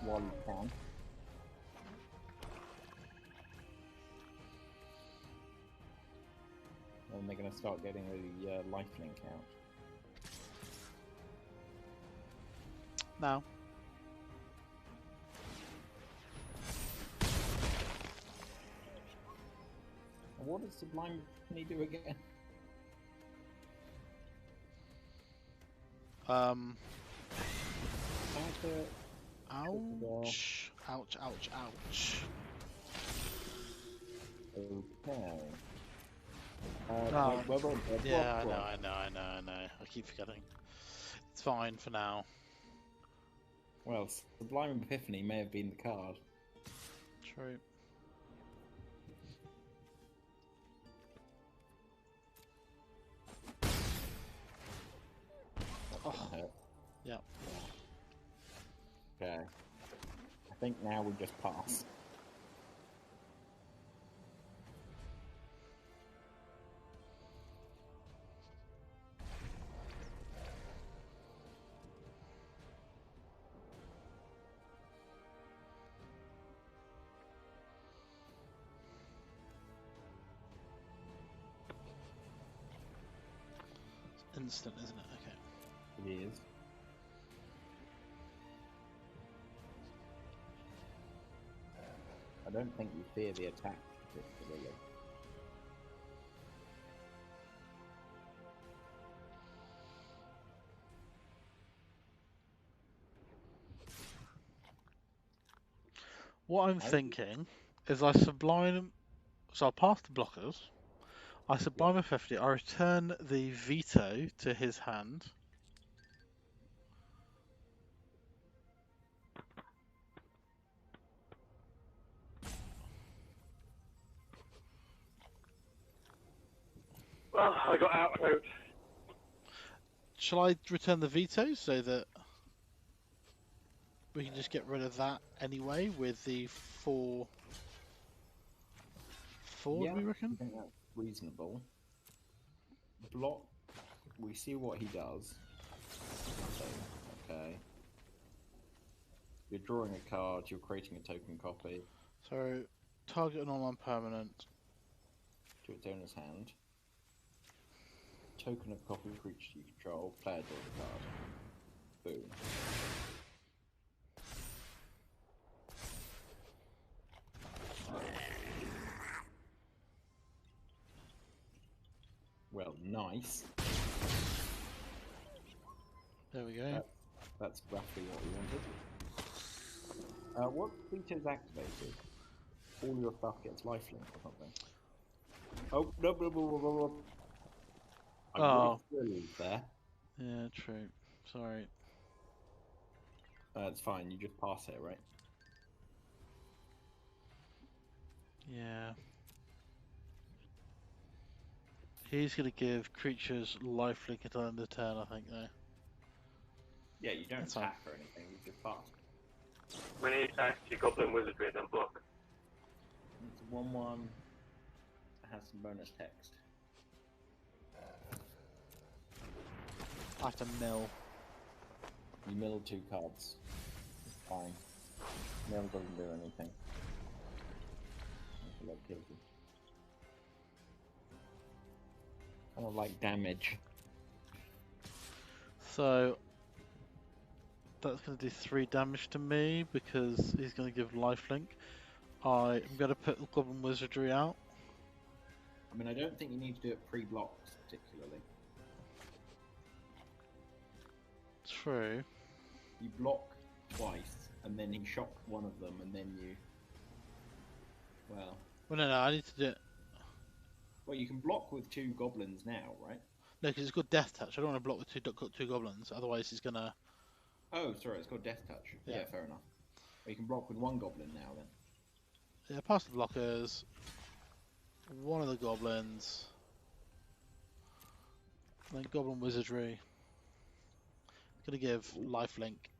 While you can. And they're going to start getting the lifelink out. Now. What does Sublime Epiphany do again? Ouch. Ouch, ouch, ouch. Okay. No. Well, Yeah, I know. I keep forgetting. It's fine for now. Well, Sublime Epiphany may have been the card. True. Oh. Hurt. Yep. Okay. I think now we just pass. Instant, isn't it? Okay. It is. I don't think you fear the attack particularly. What I'm thinking is I sublime, so I'll pass the blockers. I sublime a 50. I return the veto to his hand. Well, I got out. Shall I return the veto so that we can just get rid of that anyway with the 4? Yeah, do we reckon? I think that's reasonable. Block. We see what he does. Okay. You're drawing a card. You're creating a token copy. So, target an online permanent. To its owner's hand. Token of copy creature you control. Player draws a card. Boom. Well, nice. There we go. That's roughly what we wanted. What feature is activated? All your stuff gets lifelink or something. Oh, no. Oh. There. Yeah, true. Sorry. It's fine, you just pass it, right? Yeah. He's going to give creatures lifelink until the end of the turn, I think, though. Yeah, you don't That's attack or anything, you just pass. When he attacks, you Goblin Wizardry and then block. It's 1/1. It has some bonus text. I have to mill. You mill 2 cards. It's fine. Mill doesn't do anything. That kills you. Kind of like damage. So that's going to do 3 damage to me because he's going to give lifelink. I am going to put the Goblin Wizardry out. I mean, I don't think you need to do it pre-blocks particularly. True. You block twice, and then he shocked one of them, and then you... Well, no, I need to do it. Well, you can block with 2 goblins now, right? No, because it's got Death Touch. I don't want to block with two goblins, otherwise he's going to... Oh, sorry, it's got Death Touch. Yeah, fair enough. Well, you can block with 1 goblin now, then. Yeah, pass the blockers. One of the goblins. Then Goblin Wizardry. Gonna give lifelink.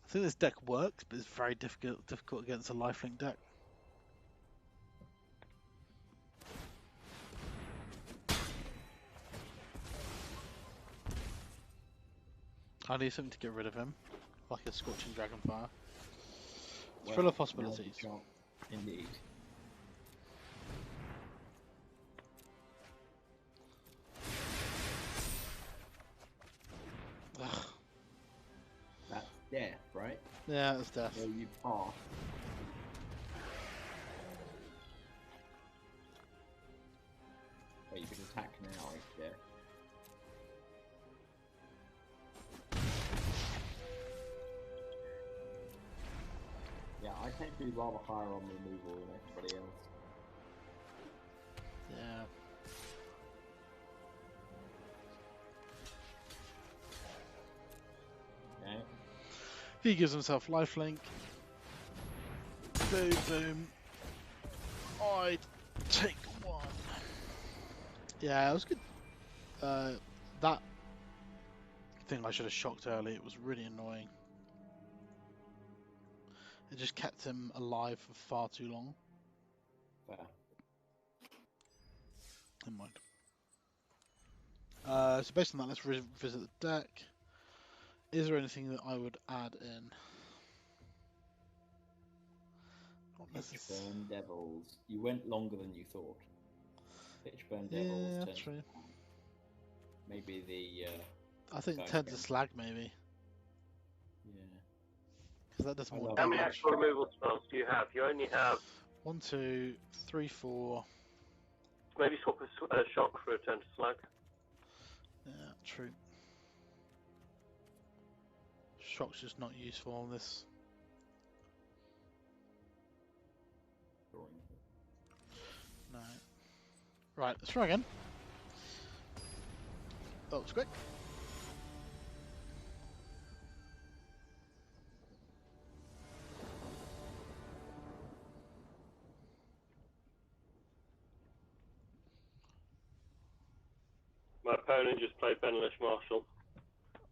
I think this deck works, but it's very difficult against a lifelink deck. I need something to get rid of him, like a Scorching Dragonfire. It's full of possibilities. Indeed. Ugh. That's death, right? Yeah, that's death. So you pass. Wait, you can attack now, I guess. Yeah, I tend to be rather higher on removal than everybody else. Yeah. Okay. He gives himself lifelink. Boom, boom. I take 1. Yeah, it was good. That thing I should have shocked early. It was really annoying. It just kept him alive for far too long. Fair. Never mind. So based on that, let's revisit the deck. Is there anything that I would add in? Pitchburn Devils. You went longer than you thought. Pitchburn Devils. Yeah, true. Maybe the. I think 10 to Slag, maybe. Yeah. Because that does more How damage. many actual removal spells do you have? You only have 1, 2, 3, 4. Maybe swap a shock for a turn to Slag. Yeah, true. Shock's just not useful on this. No. Right, let's try again. That was quick. My opponent just played Benelish Marshal.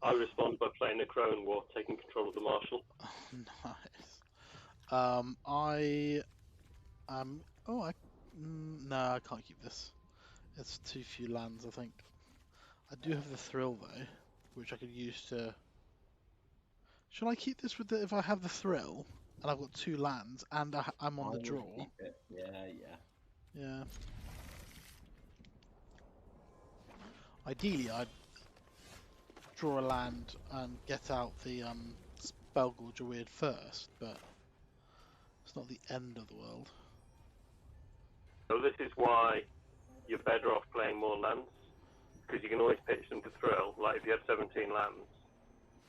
I respond by playing the Crone War, taking control of the Marshal. Oh, nice. I am. Oh, no, I can't keep this. It's too few lands, I think. I do have the Thrill though, which I could use to. Should I keep this with the? If I have the Thrill and I've got 2 lands and I'm on the draw. Keep it. Yeah. Ideally, I'd draw a land and get out the Spellgorger Weird first, but it's not the end of the world. So this is why you're better off playing more lands, because you can always pitch them to thrill, like if you had 17 lands.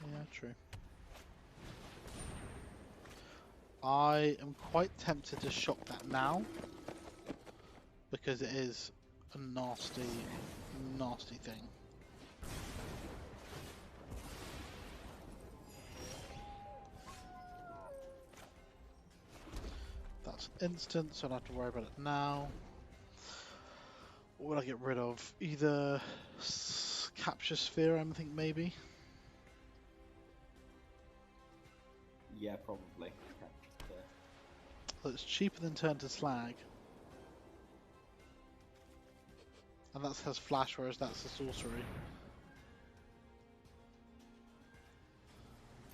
Yeah, true. I am quite tempted to shock that now, because it is a nasty, nasty thing. That's instant, so I don't have to worry about it now. What would I get rid of? Either Capture Sphere, I think, maybe. Yeah, probably. So it's cheaper than Turn to Slag. And that has Flash, whereas that's a sorcery.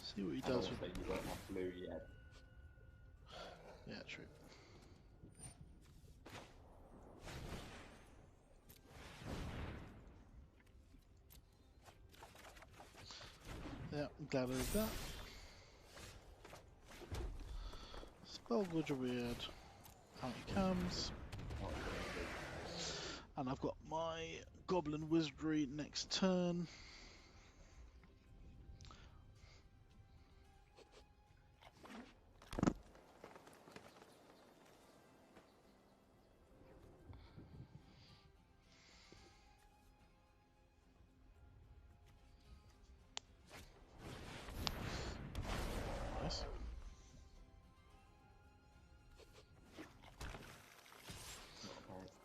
See what he does with it. You don't have blue yet. Yeah, true. Yeah, I'm glad I did that. Spellgorger Weird. Out he comes. And I've got my Goblin Wizardry next turn. Nice.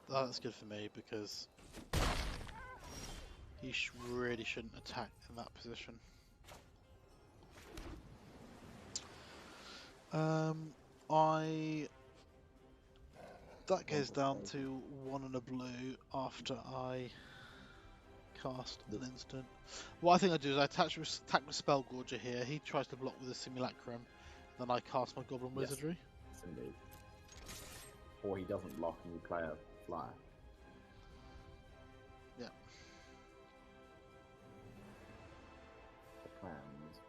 That's good for me because he really shouldn't attack in that position. That goes down to 1 and a blue after I cast an instant. What I think I do is I attack with Spellgorger here. He tries to block with a Simulacrum, then I cast my Goblin Wizardry. Yes, indeed. Or he doesn't block and you play a flyer. Yeah. The plans.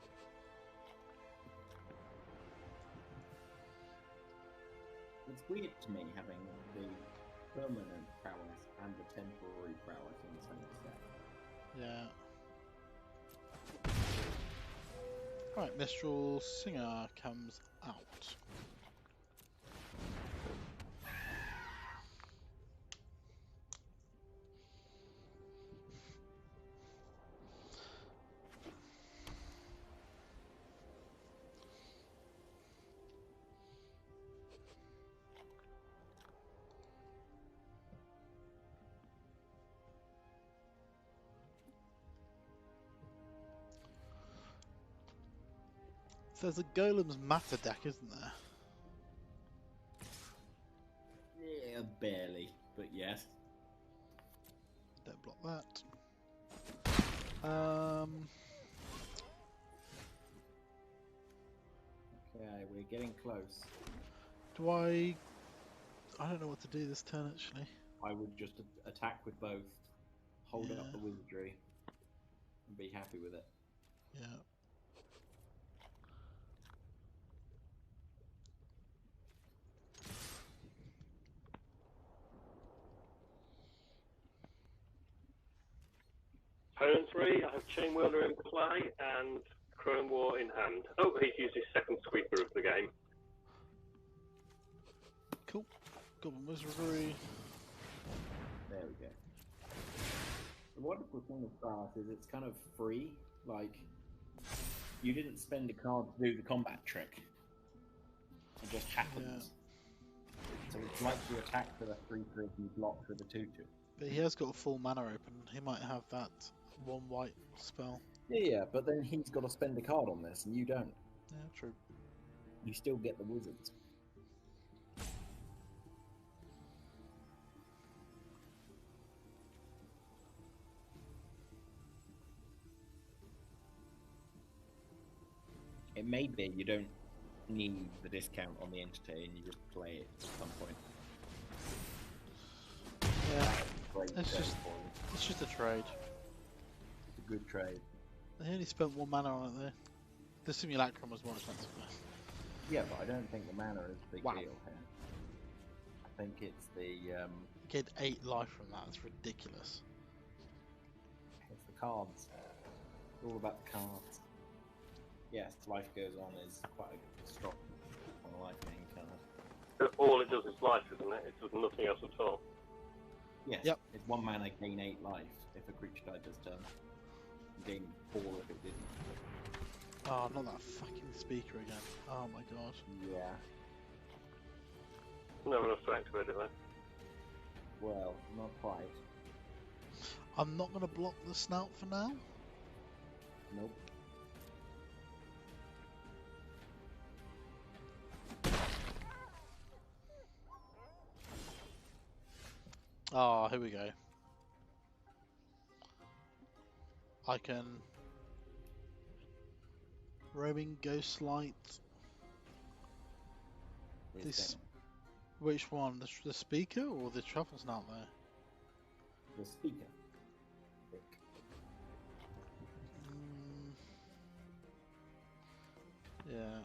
It's weird to me having the permanent prowess and the temporary prowess in the same set. Yeah. Alright, Mistral Singer comes out. There's a Golem's Matter deck, isn't there? Yeah, barely, but yes. Don't block that. Okay, we're getting close. Do I don't know what to do this turn actually. I would just attack with both, hold up Yeah. the wizardry, and be happy with it. Yeah. Turn 3, I have Chain Whirler in play and Chrome War in hand. Oh, he's used his second sweeper of the game. Cool. Goblin Wizardry. There we go. The wonderful thing with Fast is it's kind of free. Like, you didn't spend a card to do the combat trick. It just happens. Yeah. So it's like you attack with a 3/3 and you block with a 2/2. But he has got a full mana open. He might have that 1 white spell. Yeah, but then he's got to spend a card on this and you don't. Yeah, true. You still get the wizards. It may be you don't need the discount on the entity and you just play it at some point. Yeah, it's just a trade. It's a good trade. They only spent 1 mana on it there. The Simulacrum was more expensive though. Yeah, but I don't think the mana is a big Wow. deal here. I think it's the You get 8 life from that. That's ridiculous. it's the cards. It's all about the cards. Yes, life goes on is quite a strong on a life gain card. All it does is life, isn't it? It does nothing else at all. Yes. Yep. It's 1 mana, gain 8 life if a creature died this turn. Gain 4 if it didn't. Oh, not that fucking speaker again. Oh my god. Yeah. Never enough to activate it, though. Well, not quite. I'm not going to block the snout for now. Nope. Oh, here we go. I can roaming ghostlight. This, which one? The speaker or the truffle snout there? The speaker. Yeah.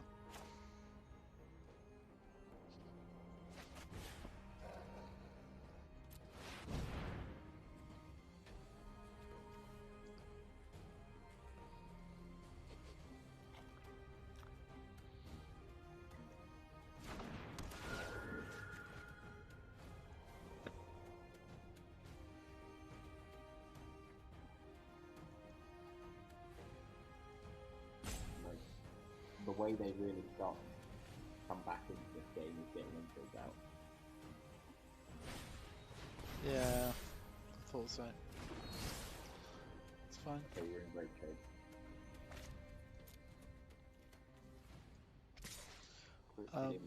The way they really start to come back into this game is getting Infield out. Yeah, I thought so. It's fine. So you're in great shape. And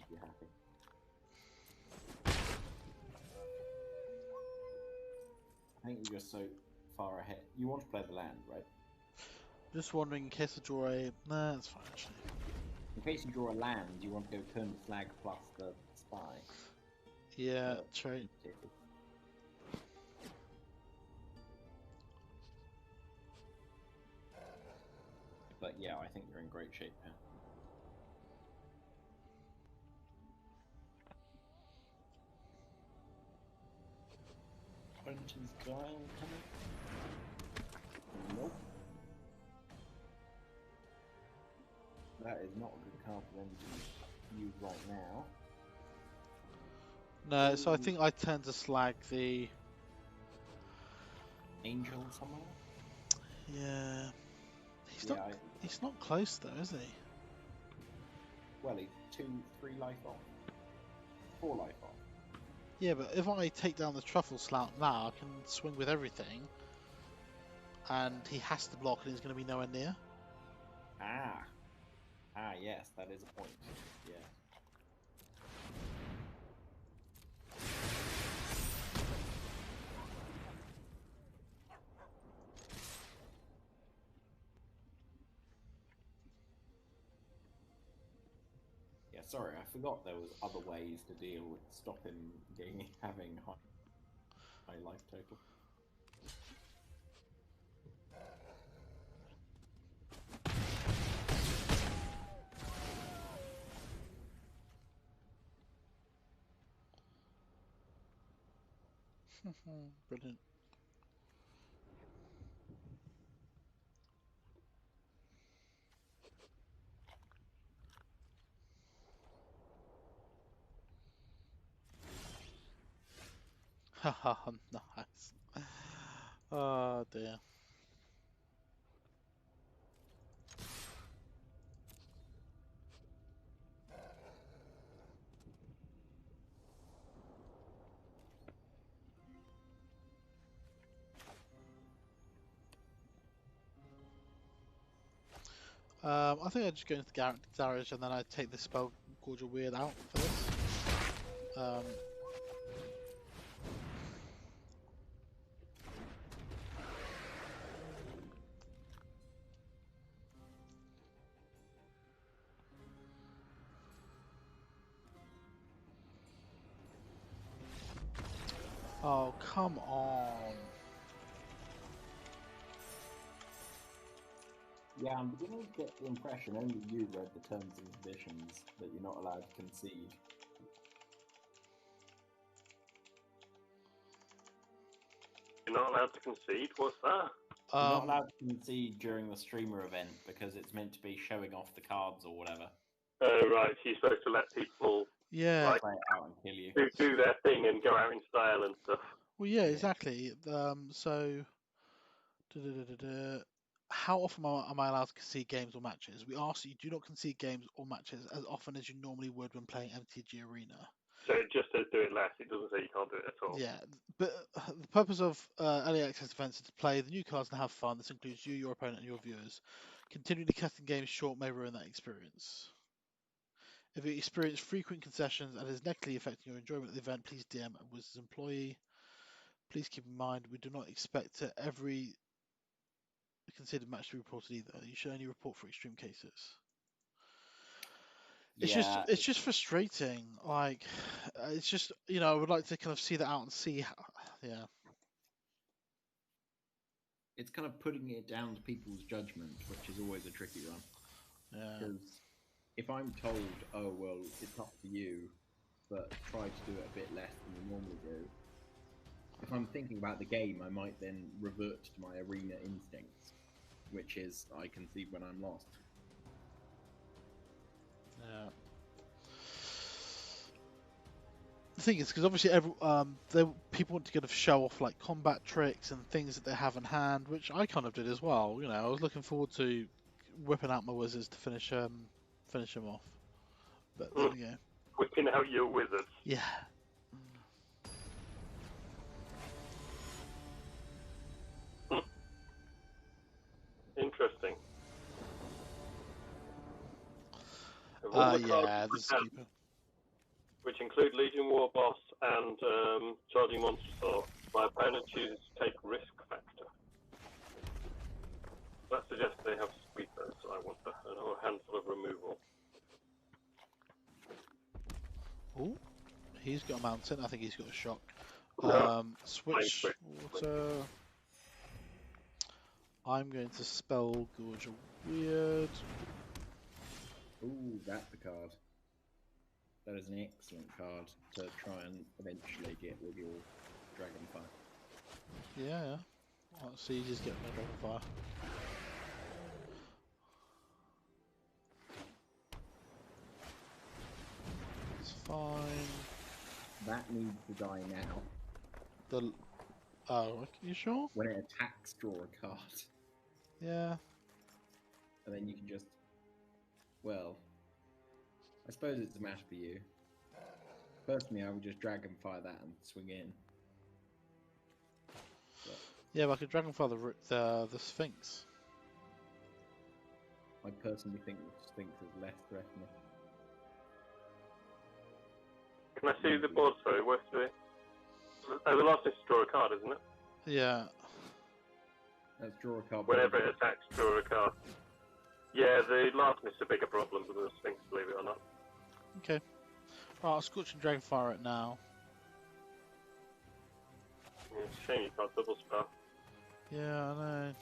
you're happy. I think you're just so far ahead. You want to play the land, right? Just wondering in case I draw a... Nah, that's fine actually. In case you draw a land, you want to go turn the flag plus the spy. Yeah, true. But yeah, I think you're in great shape now. Quentin's Guile coming? Nope. That is not a good card for them to use right now. No, so I think I tend to slag the... Angel somewhere? Yeah. Yeah, He's not close though, is he? Well, he's 3 life off. 4 life off. Yeah, but if I take down the truffle snout now, I can swing with everything. And he has to block and he's going to be nowhere near. Ah, yes, that is a point. Yeah. Yeah, sorry, I forgot there was other ways to deal with stop him having high life total. Brilliant. Haha, nice. Oh dear. I think I just go into the garage and then I take the spell Gorgeous Weird out for this. Oh, come on. Yeah, I'm beginning to get the impression only you read the terms and conditions that you're not allowed to concede. You're not allowed to concede? What's that? You're not allowed to concede during the streamer event because it's meant to be showing off the cards or whatever. Oh, right. So you're supposed to let people like, play it out and kill you. Do their thing and go out in style and stuff. Well, yeah, exactly. So, how often am I allowed to concede games or matches? We ask that you do not concede games or matches as often as you normally would when playing MTG Arena. So it just says do it less. It doesn't say you can't do it at all. Yeah, but the purpose of early access events is to play the new cards and have fun. This includes you, your opponent, and your viewers. Continually cutting games short may ruin that experience. If you experience frequent concessions and is negatively affecting your enjoyment of the event, please DM a Wizards employee. Please keep in mind we do not expect every considered match to be reported either. You should only report for extreme cases. It's just frustrating. Like, it's just, I would like to kind of see that out and see how, yeah. It's kind of putting it down to people's judgment, which is always a tricky one. Yeah. Because if I'm told, oh well, it's up to you, but try to do it a bit less than you normally do. If I'm thinking about the game, I might then revert to my arena instincts, which is I concede when I'm lost. Yeah. The thing is, because obviously people want to kind of show off like combat tricks and things that they have in hand, which I kind of did as well. I was looking forward to whipping out my wizards to finish them off. But there we go. Whipping out your wizards. Yeah. Interesting. Yeah, the Skipper. Which include Legion War Boss and Charging Monster Sword. My opponent chooses to take risk factor. That suggests they have sweepers, I wonder, and a handful of removal. Oh, he's got a mountain. I think he's got a shock. Switch water. I'm going to spell Gorge Weird. Ooh, that's the card. That is an excellent card to try and eventually get with your Dragonfire. Yeah. Let's see, just get my Dragonfire. It's fine. That needs to die now. Oh, are you sure? When it attacks, draw a card. Yeah. And then you can just... Well... I suppose it's a matter for you. Personally, I would just Dragonfire that and swing in. But yeah, but I could Dragonfire the Sphinx. I personally think the Sphinx is less threatening. Can I see the board? Sorry, where's the last is draw a card, isn't it? Yeah. Let's draw a card. Whenever it attacks, draw a card. Yeah, the last is a bigger problem than the Sphinx, believe it or not. Okay. Right, I'll Scorch and Dragonfire it now. It's a shame you can't double spell. Yeah, I know.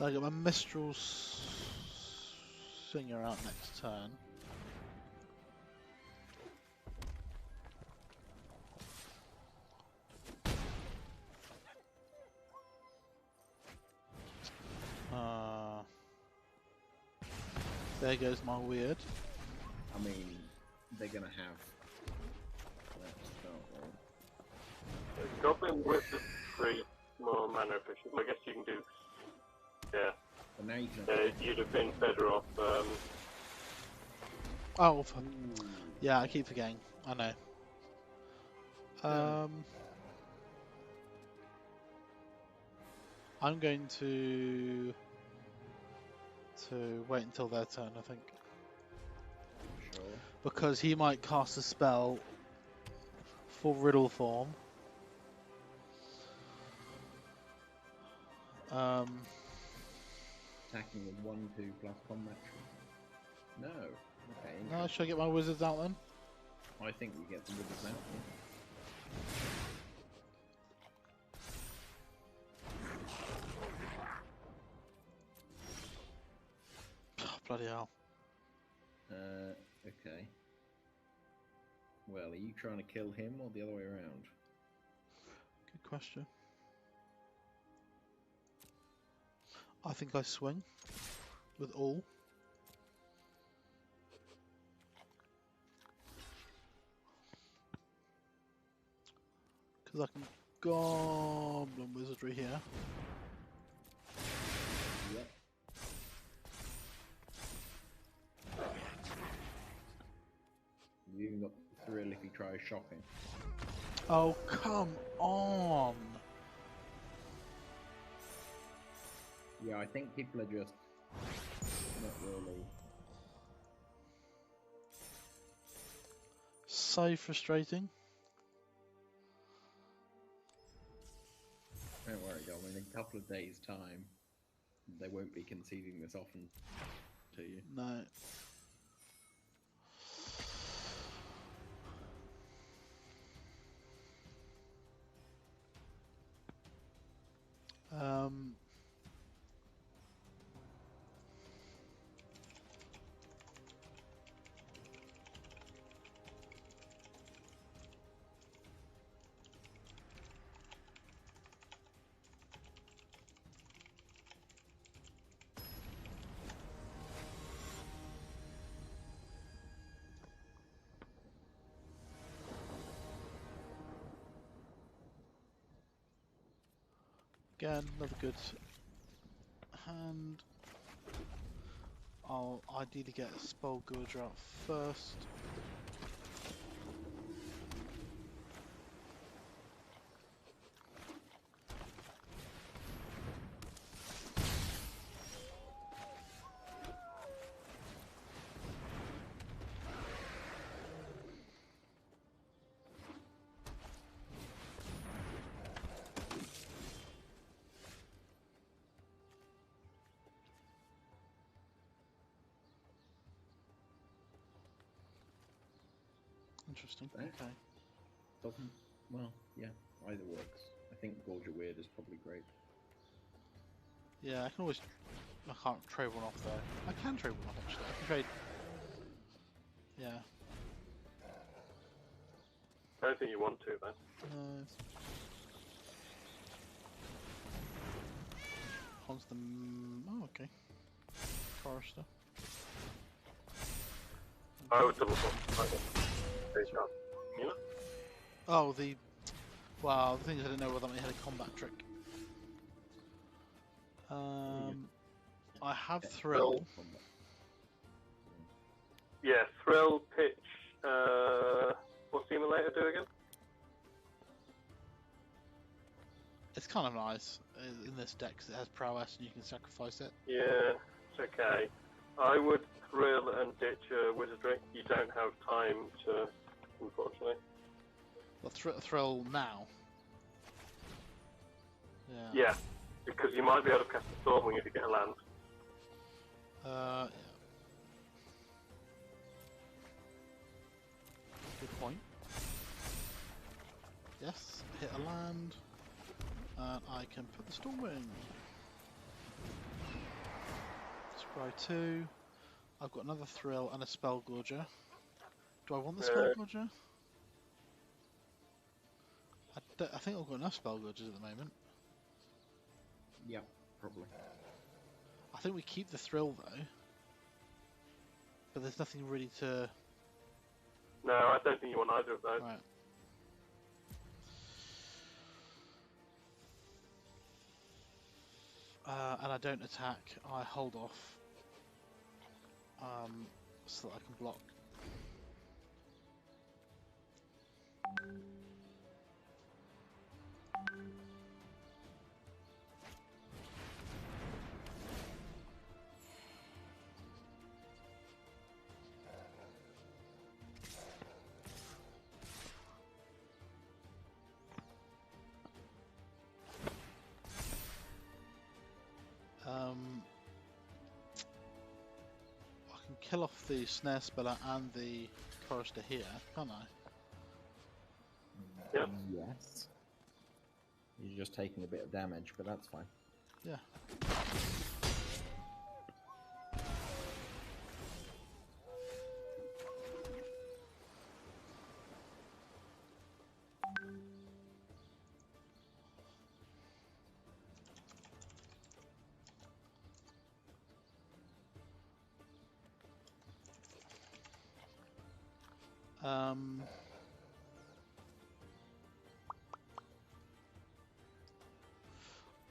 I got my Mistral Singer out next turn. There goes my weird. I mean, they're gonna have that start roll. Goblin with the 3 more mana efficient. I guess you can do. Yeah. But now you can. You'd have been better off. Oh, yeah, I keep forgetting. I know. I'm going to wait until their turn, I think. Sure. Because he might cast a spell for Riddle form. Attacking with 1/2 plus combat. No. Okay. No, should I get my wizards out then? I think we get some good now. Oh, bloody hell. Okay. Well, are you trying to kill him or the other way around? Good question. I think I swing with all. Because I can Goblin Wizardry here. Yep. You even got the thrill if he tries shocking. Oh, come on! Yeah, I think people are just not really. So frustrating. Don't worry, Dom. In a couple of days' time, they won't be conceding this often to you. No. Again, another good hand. I'll ideally get a Spell Gorger out first. Interesting. Right. Okay. Doesn't. Well, yeah, either works. I think Gorger Weird is probably great. Yeah, I can always. I can't trade one off though. I can trade one off actually. I can trade. Yeah. I don't think you want to, though. Onto the. Oh, okay. Forester. I would double swap. You know? Oh, the. Wow, the thing is, I didn't know whether I had a combat trick. I have Thrill. Yeah, Thrill, Pitch. What's Simulator do again? It's kind of nice in this deck because it has prowess and you can sacrifice it. Yeah, it's okay. I would Thrill and ditch Wizardry. You don't have time to, unfortunately. Well, Thrill now. Yeah. Yeah, because you might be able to cast a Stormwing if you get a land. Yeah. Good point. Yes, hit a land. And I can put the Stormwing. Scry 2. I've got another Thrill and a Spell Gorger. Do I want the Spell Gorger? I think I've got enough Spell Gorgers at the moment. Yeah, probably. I think we keep the Thrill though. But there's nothing really to... No, I don't think you want either of those. Right. And I don't attack, I hold off. So that I can block. I can kill off the Snare Speller and the Chorister here, can't I? Yep. Yes. You're just taking a bit of damage, but that's fine. Yeah.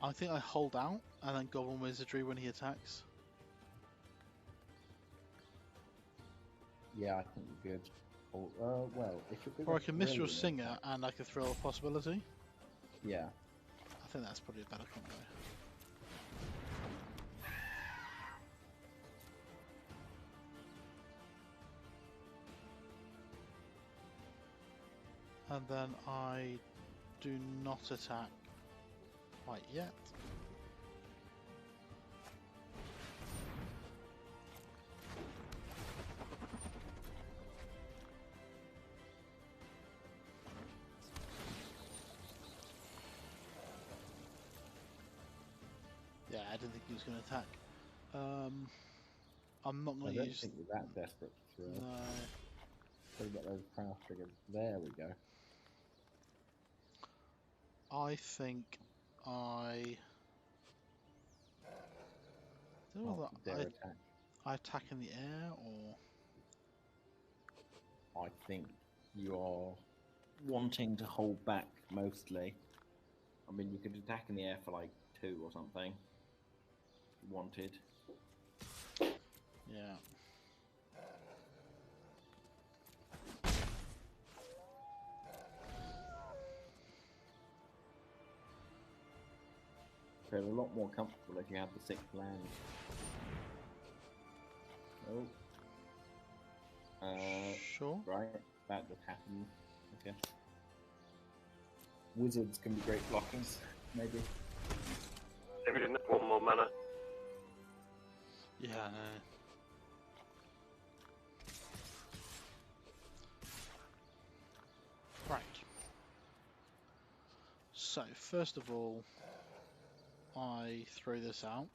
I think I hold out and then Goblin Wizardry when he attacks. Yeah, I think you're good. Or, well, if you're good Or I at can miss your brilliant Singer attack- and I can throw a possibility. Yeah. I think that's probably a better combo. And then I do not attack quite yet. Yeah, I didn't think he was going to attack. I'm not going to use... I don't think you're that desperate to throw. No. So get those craft triggers. There we go. I think I... don't know whether I attack in the air or... I think you're wanting to hold back mostly. I mean, you could attack in the air for like 2 or something. If you wanted. Yeah. Feel a lot more comfortable if you have the 6th land. Oh. Sure. Right, that just happened. Okay. Wizards can be great blockers, maybe. If we didn't have 1 more mana. Yeah, I know. Right. So, first of all, I throw this out.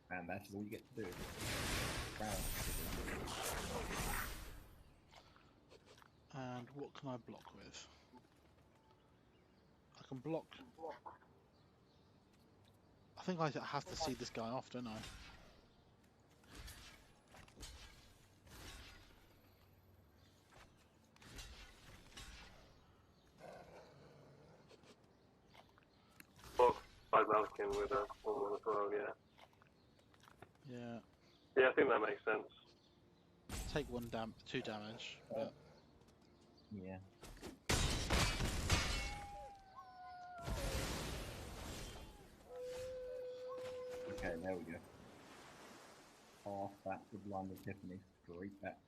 And that is all you get to do. Wow. And what can I block with? I can block... I think I have to see this guy off, don't I? Block by Malkin with a 1-1 as well, yeah. Yeah. Yeah, I think that makes sense. Take 2 damage, but... Yeah. Okay, there we go. Half that with Blind Epiphany straight back.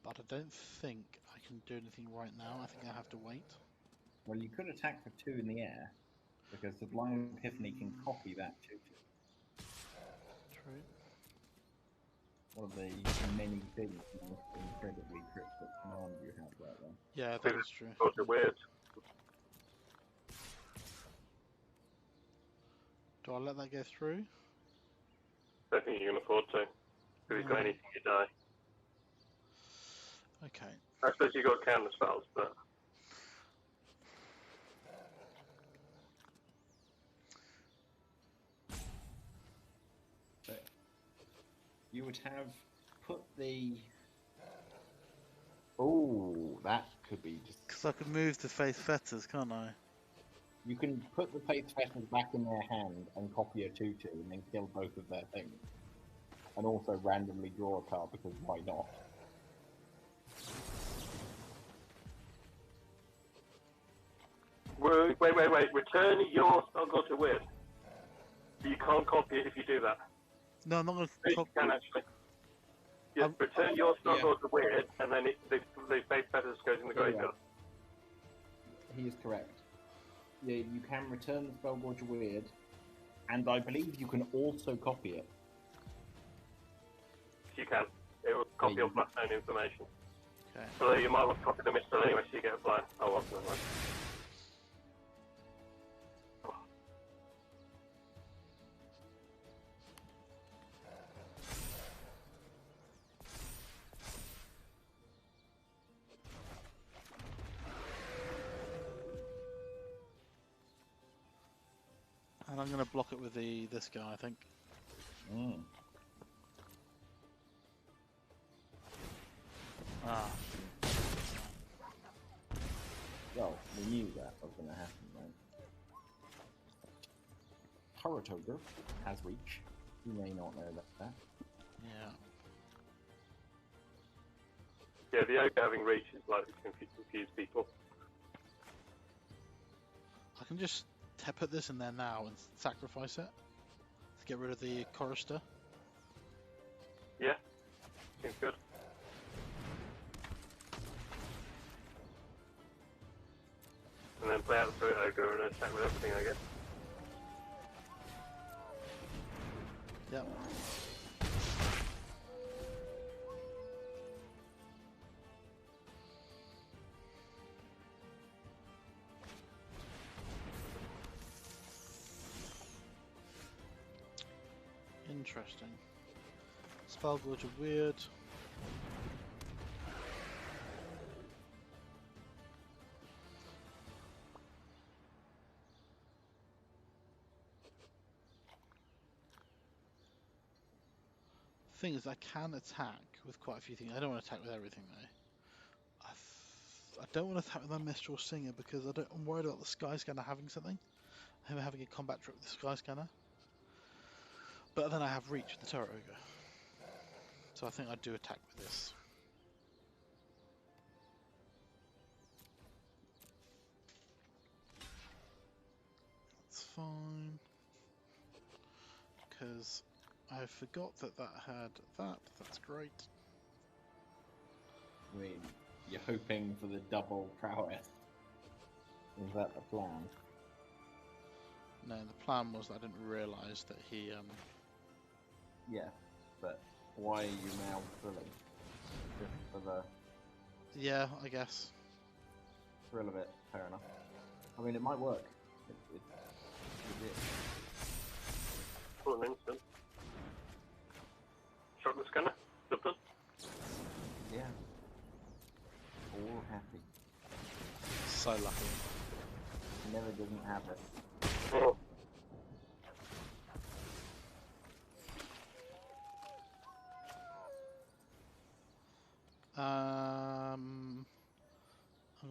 But I don't think I can do anything right now. I think I have to wait. Well, you could attack for 2 in the air, because the Blind Epiphany can copy that 2. True. One of the many things in this incredibly cryptic command you have right there. Yeah, that is true. Sort of weird. Do I let that go through? Don't think you can afford to. If you've got anything, you die. Okay. I suppose you've got counter spells, but... So, you would have put the... Oh, that could be just... Because I can move the Faith Fetters, can't I? You can put the Faith Fetters back in their hand and copy a 2-2 and then kill both of their things. And also randomly draw a card, because why not? Wait. Return your Spellgod to Weird. You can't copy it if you do that. No, I'm not going to You copy. can actually. Yes, return your Spellgod to Weird, and then the Faith Fetters goes in the graveyard. He is correct. Yeah, you can return the Spellgorge Weird, And I believe you can also copy it. You can. It will copy your flat zone information. Okay. Although you might want to copy the missile anyway, so you get a blind. Oh, well, never mind. And I'm going to block it with this guy, I think. Mm. Ah. Well, we knew that was going to happen, right? Turret Ogre has reach. You may not know that. Yeah. Yeah, the ogre having reach is likely to confuse people. I can just put this in there now and sacrifice it to get rid of the chorister. Yeah, seems good. And then play out the ogre and attack with everything, I guess. Yep. Interesting. Spell Gorge are weird. Thing is, I can attack with quite a few things. I don't want to attack with everything though. I don't want to attack with my Mistral Singer because I'm worried about the Sky Scanner having something. Him having a combat trick with the Sky Scanner. But then I have reach with the Turret Ogre. So I think I'd do attack with this. That's fine. Because I forgot that had that. That's great. I mean, you're hoping for the double prowess. Is that the plan? No, the plan was that I didn't realise that he Yeah, but why are you now thrilling? Just for the yeah, I guess. thrill of it, fair enough. I mean, it might work. It Pull an instant. Shock the scanner. Done. yeah. All happy. So lucky. Never doesn't happen. Oh.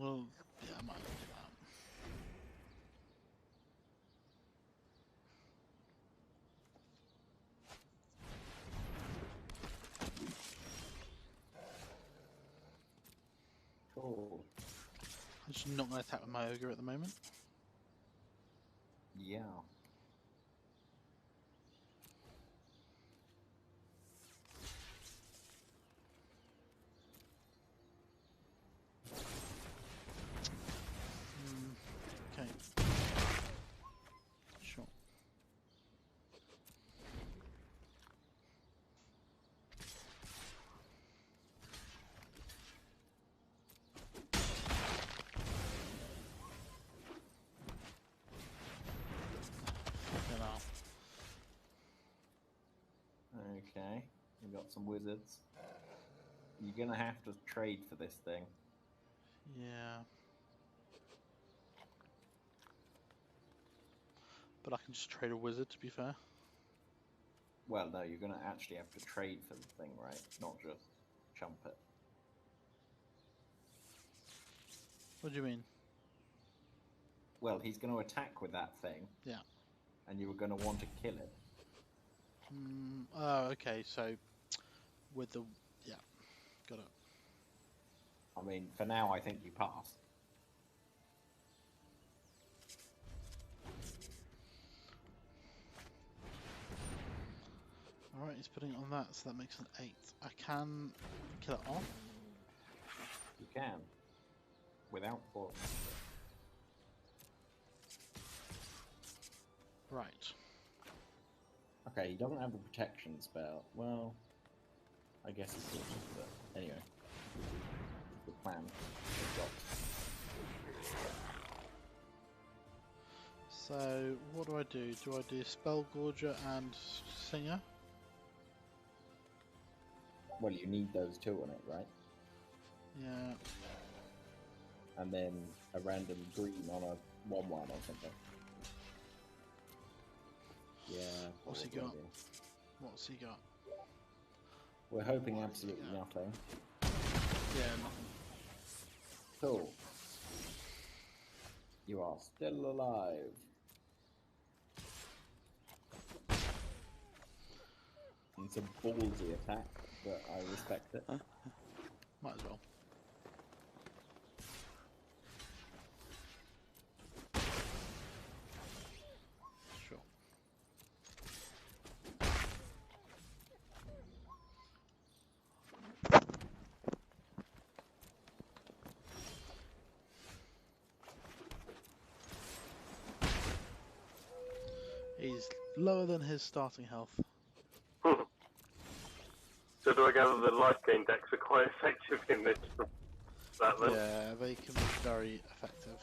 Well, yeah, I might do that. Cool. I'm just not going to attack with my ogre at the moment. Yeah. Okay. Sure. Fucking hell. Okay. We got some wizards. You're gonna have to trade for this thing. Yeah. But I can just trade a wizard, to be fair. Well, no, you're gonna actually have to trade for the thing, right? Not just chump it. What do you mean? Well, he's going to attack with that thing. Yeah. And you were going to want to kill it. Oh, okay, so with the... yeah, got it. I mean, for now, I think you pass. Alright, he's putting it on that, so that makes an 8. I can kill it off. You can. Without force. Right. Okay, he doesn't have the protection spell. Well, I guess he could, but anyway. The plan. So, what do I do? Do I do Spell Gorger and Singer? Well, you need those two on it, right? Yeah. And then a random green on a 1/1 or something. Yeah. What's he got? What's he got? We're hoping absolutely nothing. Yeah, nothing. Cool. You are still alive. It's a ballsy attack, but I respect it. Might as well. Sure. He's lower than his starting health. So do I gather the life gain decks are quite effective in this? Yeah, they can be very effective.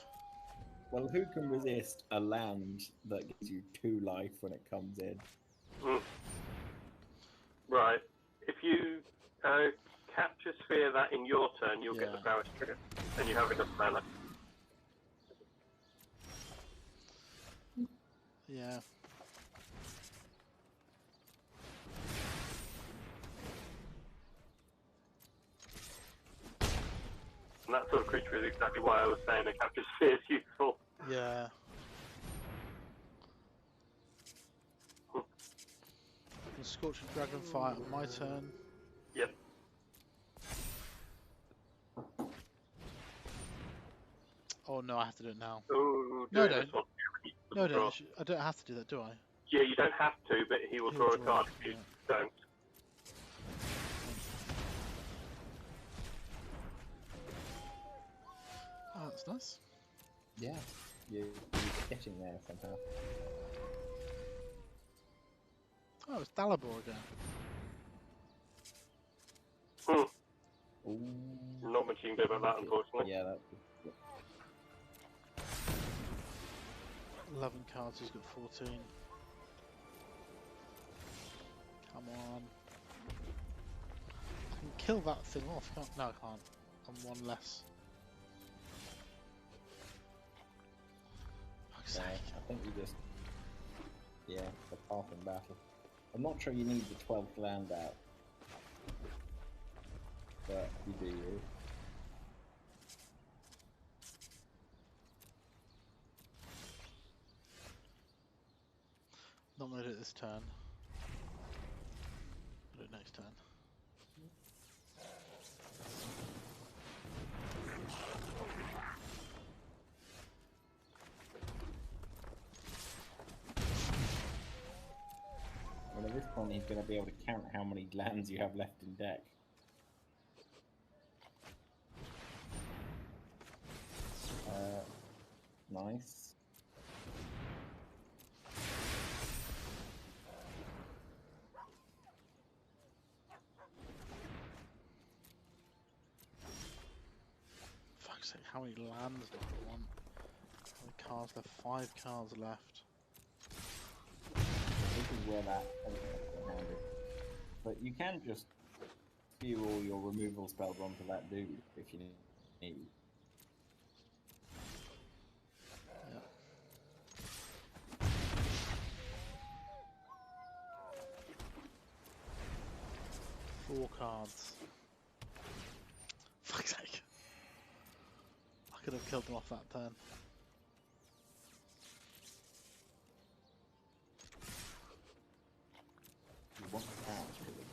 Well, who can resist a land that gives you 2 life when it comes in? Right. If you capture sphere that in your turn, you'll get the prowess trigger, and you have enough mana. Yeah. And that sort of creature is exactly why I was saying a capture sphere is useful. Yeah. The Scorching Dragonfire on my turn. Yep. Oh no, I have to do it now. Ooh, No, this one. No, I don't have to do that, do I? Yeah, you don't have to, but he will draw a card if you don't. Oh, that's nice. Yeah, you're getting there somehow. Oh, it's Dalibor again. Ooh. Not much you can do about that, unfortunately. Yeah, that's... 11 cards, he's got 14. Come on. I can kill that thing off, can't No, I can't. I'm one less. Yeah, I think you just... Yeah, the path in battle. I'm not sure you need the 12th land out. But you do you. Not going to do it this turn. I'll do it next turn. Well, at this point he's going to be able to count how many lands you have left in deck. Nice. Fuck's sake, how many lands do I want? How many cards left? 5 cards left. This is where that is handy. But you can just spew all your removal spells onto that dude if you need. Yeah. 4 cards. Fuck's sake. I could have killed them off that turn. You want the cows, really.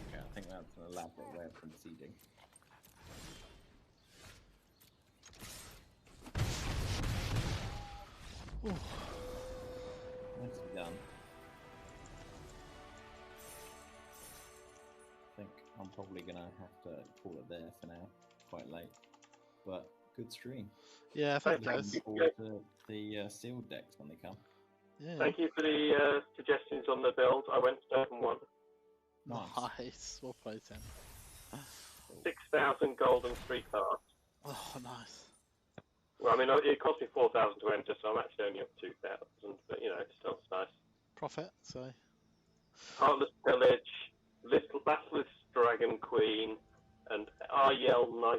Okay, I think that's an elaborate way of conceding. Nicely done. I think I'm probably going to have to call it there for now. Quite late. But good stream. Yeah, thank you guys. Looking forward to the sealed decks when they come. Yeah. Thank you for the suggestions on the build. I went to open one. Nice. Well played, Tim. 6,000 gold and 3 cards. Oh, nice. Well, I mean, it cost me 4,000 to enter, so I'm actually only up 2,000. But you know, it's still nice. Profit. So. Heartless Village, Basilisk Dragon Queen, and Ariel Knight